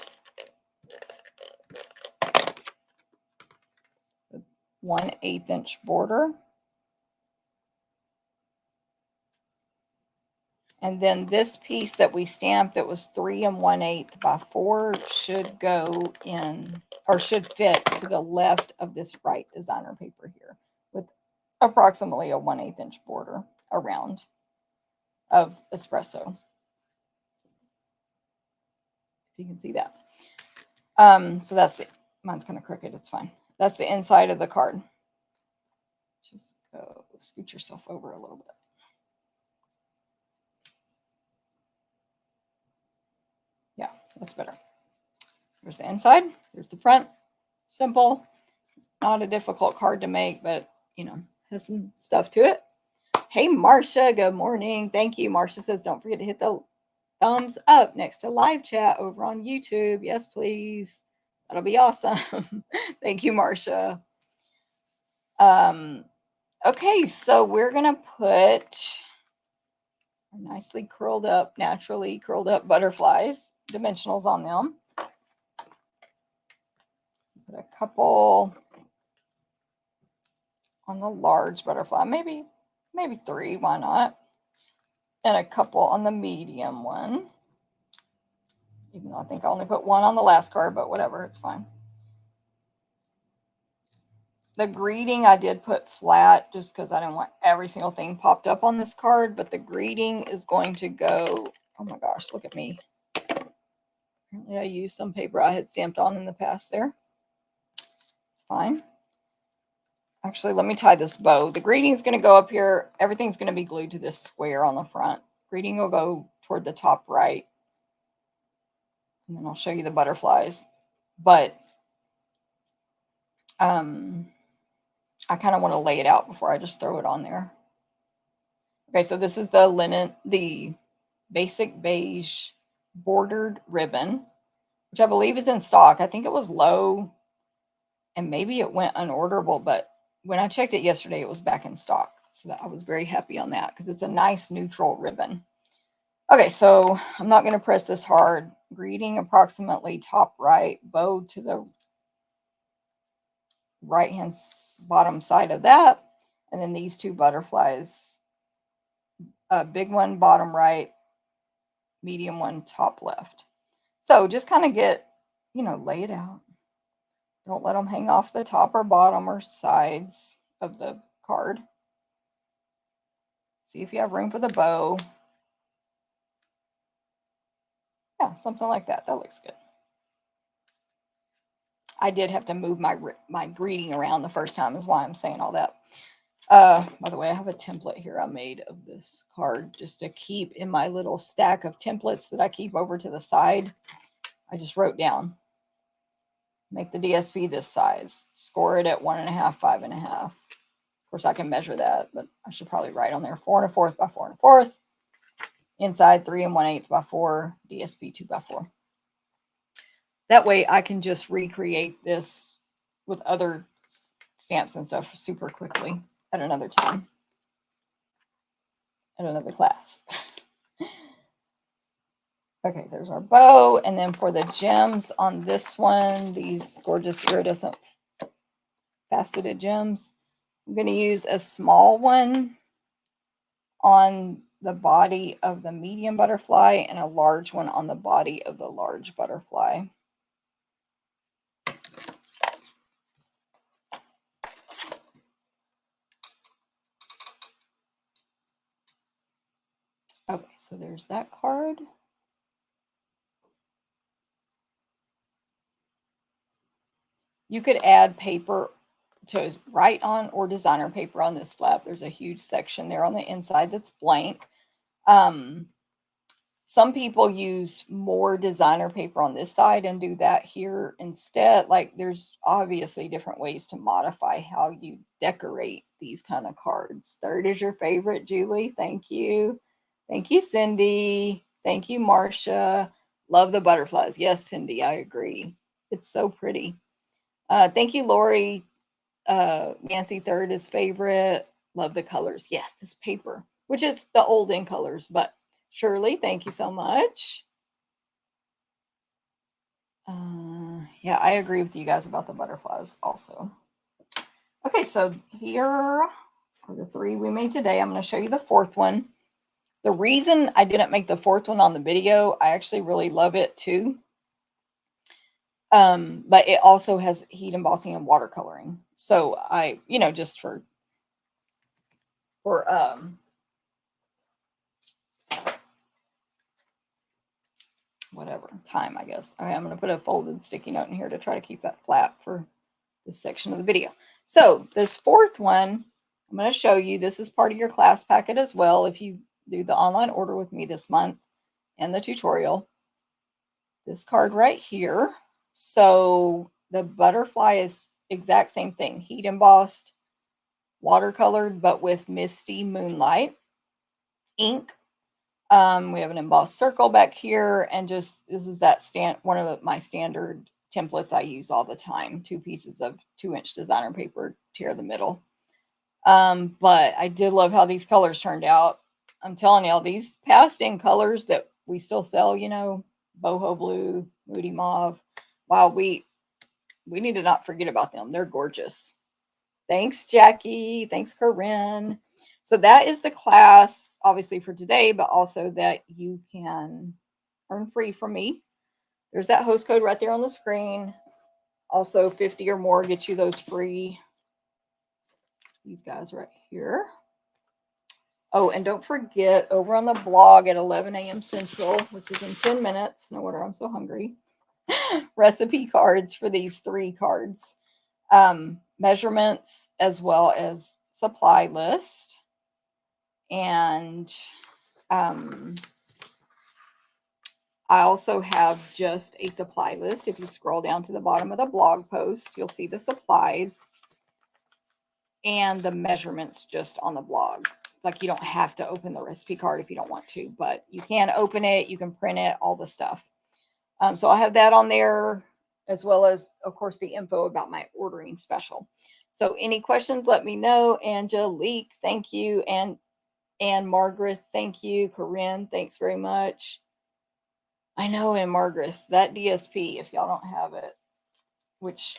1/8-inch border. And then this piece that we stamped that was 3 1/8 by 4 should go in, or should fit to the left of this right designer paper here, with approximately a 1/8-inch border around of espresso. If you can see that. So that's the, mine's kind of crooked, it's fine. That's the inside of the card. Just go scoot yourself over a little bit. Yeah, that's better. There's the inside, there's the front. Simple, not a difficult card to make, but you know, has some stuff to it. Hey, Marcia, good morning. Thank you. Marcia says, don't forget to hit the thumbs up next to live chat over on YouTube. Yes, please. That'll be awesome. Thank you, Marcia. Okay, so we're going to put nicely curled up, naturally curled up butterflies, dimensionals on them. Put a couple on the large butterfly, maybe 3, why not? And a couple on the medium one. Even though I think I only put 1 on the last card, but whatever, it's fine. The greeting I did put flat just because I didn't want every single thing popped up on this card, but the greeting is going to go, oh my gosh, look at me. Apparently I used some paper I had stamped on in the past there. It's fine. Actually, let me tie this bow. The greeting is going to go up here. Everything's going to be glued to this square on the front. Greeting will go toward the top right. And then I'll show you the butterflies. But I kind of want to lay it out before I just throw it on there. Okay, so this is the linen, the basic beige bordered ribbon, which I believe is in stock. I think it was low and maybe it went unorderable, but when I checked it yesterday, it was back in stock. So that I was very happy on that because it's a nice neutral ribbon. Okay, so I'm not going to press this hard. Greeting approximately top right, bow to the right hand bottom side of that, and then these 2 butterflies, a big one bottom right, medium one top left. So just kind of get, you know, lay it out. Don't let them hang off the top or bottom or sides of the card. See if you have room for the bow. Yeah, something like that. That looks good. I did have to move my greeting around the first time, is why I'm saying all that. By the way, I have a template here I made of this card just to keep in my little stack of templates that I keep over to the side. I just wrote down, make the DSP this size, score it at 1.5, 5.5. Of course, I can measure that, but I should probably write on there 4 1/4 by 4 1/4. Inside 3 1/8 by 4, DSP 2 by 4. That way I can just recreate this with other stamps and stuff super quickly at another time, at another class. Okay, there's our bow. And then for the gems on this one, these gorgeous iridescent faceted gems, I'm going to use a small one on the body of the medium butterfly and a large one on the body of the large butterfly. Okay, so there's that card. You could add paper to write on or designer paper on this flap. There's a huge section there on the inside that's blank. Some people use more designer paper on this side and do that here instead. Like there's obviously different ways to modify how you decorate these kind of cards. Third is your favorite, Julie. Thank you. Thank you, Cindy. Thank you, Marcia. Love the butterflies. Yes, Cindy, I agree. It's so pretty. Thank you, Lori. Nancy, third is favorite. Love the colors. Yes, this paper, which is the old in colors, but Shirley, thank you so much. Yeah, I agree with you guys about the butterflies also. Okay, so here are the 3 we made today. I'm going to show you the 4th one. The reason I didn't make the 4th one on the video, I actually really love it too. But it also has heat embossing and watercoloring. So I, just for whatever time, I guess. Okay, I'm going to put a folded sticky note in here to try to keep that flat for this section of the video. So this 4th one, I'm going to show you. This is part of your class packet as well. If you do the online order with me this month and the tutorial, this card right here. So the butterfly is exact same thing, heat embossed, watercolored, but with misty moonlight ink. We have an embossed circle back here, and just this is that one of my standard templates I use all the time. 2 pieces of 2-inch designer paper, tear the middle. But I did love how these colors turned out. I'm telling y'all, these past in colors that we still sell, boho blue, moody mauve. Wow, we need to not forget about them. They're gorgeous. Thanks, Jackie. Thanks, Corinne. So that is the class, obviously, for today, but also that you can earn free from me. There's that host code right there on the screen. Also, 50 or more get you those free. These guys right here. Oh, and don't forget, over on the blog at 11 a.m. Central, which is in 10 minutes. No wonder I'm so hungry. Recipe cards for these 3 cards. Measurements as well as supply list. And I also have just a supply list. If you scroll down to the bottom of the blog post, you'll see the supplies and the measurements just on the blog. Like you don't have to open the recipe card if you don't want to, but you can open it, you can print it, all the stuff. So I have that on there, as well as, of course, the info about my ordering special. So any questions, let me know. Angelique, thank you. And Margaret, thank you. Corinne, thanks very much. I know, and Margaret, that DSP, if y'all don't have it, which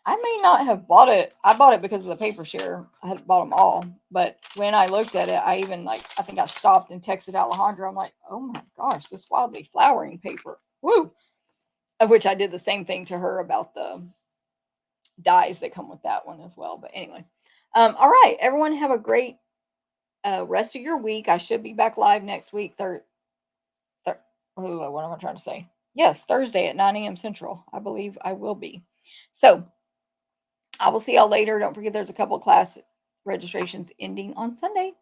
I may not have bought it. I bought it because of the paper share. I had bought them all. But when I looked at it, I think I stopped and texted Alejandra. I'm like, oh my gosh, this wildly flowering paper. Woo! Of which I did the same thing to her about the dies that come with that one as well. But anyway, all right, everyone have a great rest of your week. I should be back live next week. What am I trying to say? Yes, Thursday at 9 a.m. Central. I believe I will be. So I will see y'all later. Don't forget there's a couple class registrations ending on Sunday.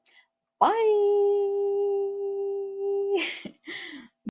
Bye.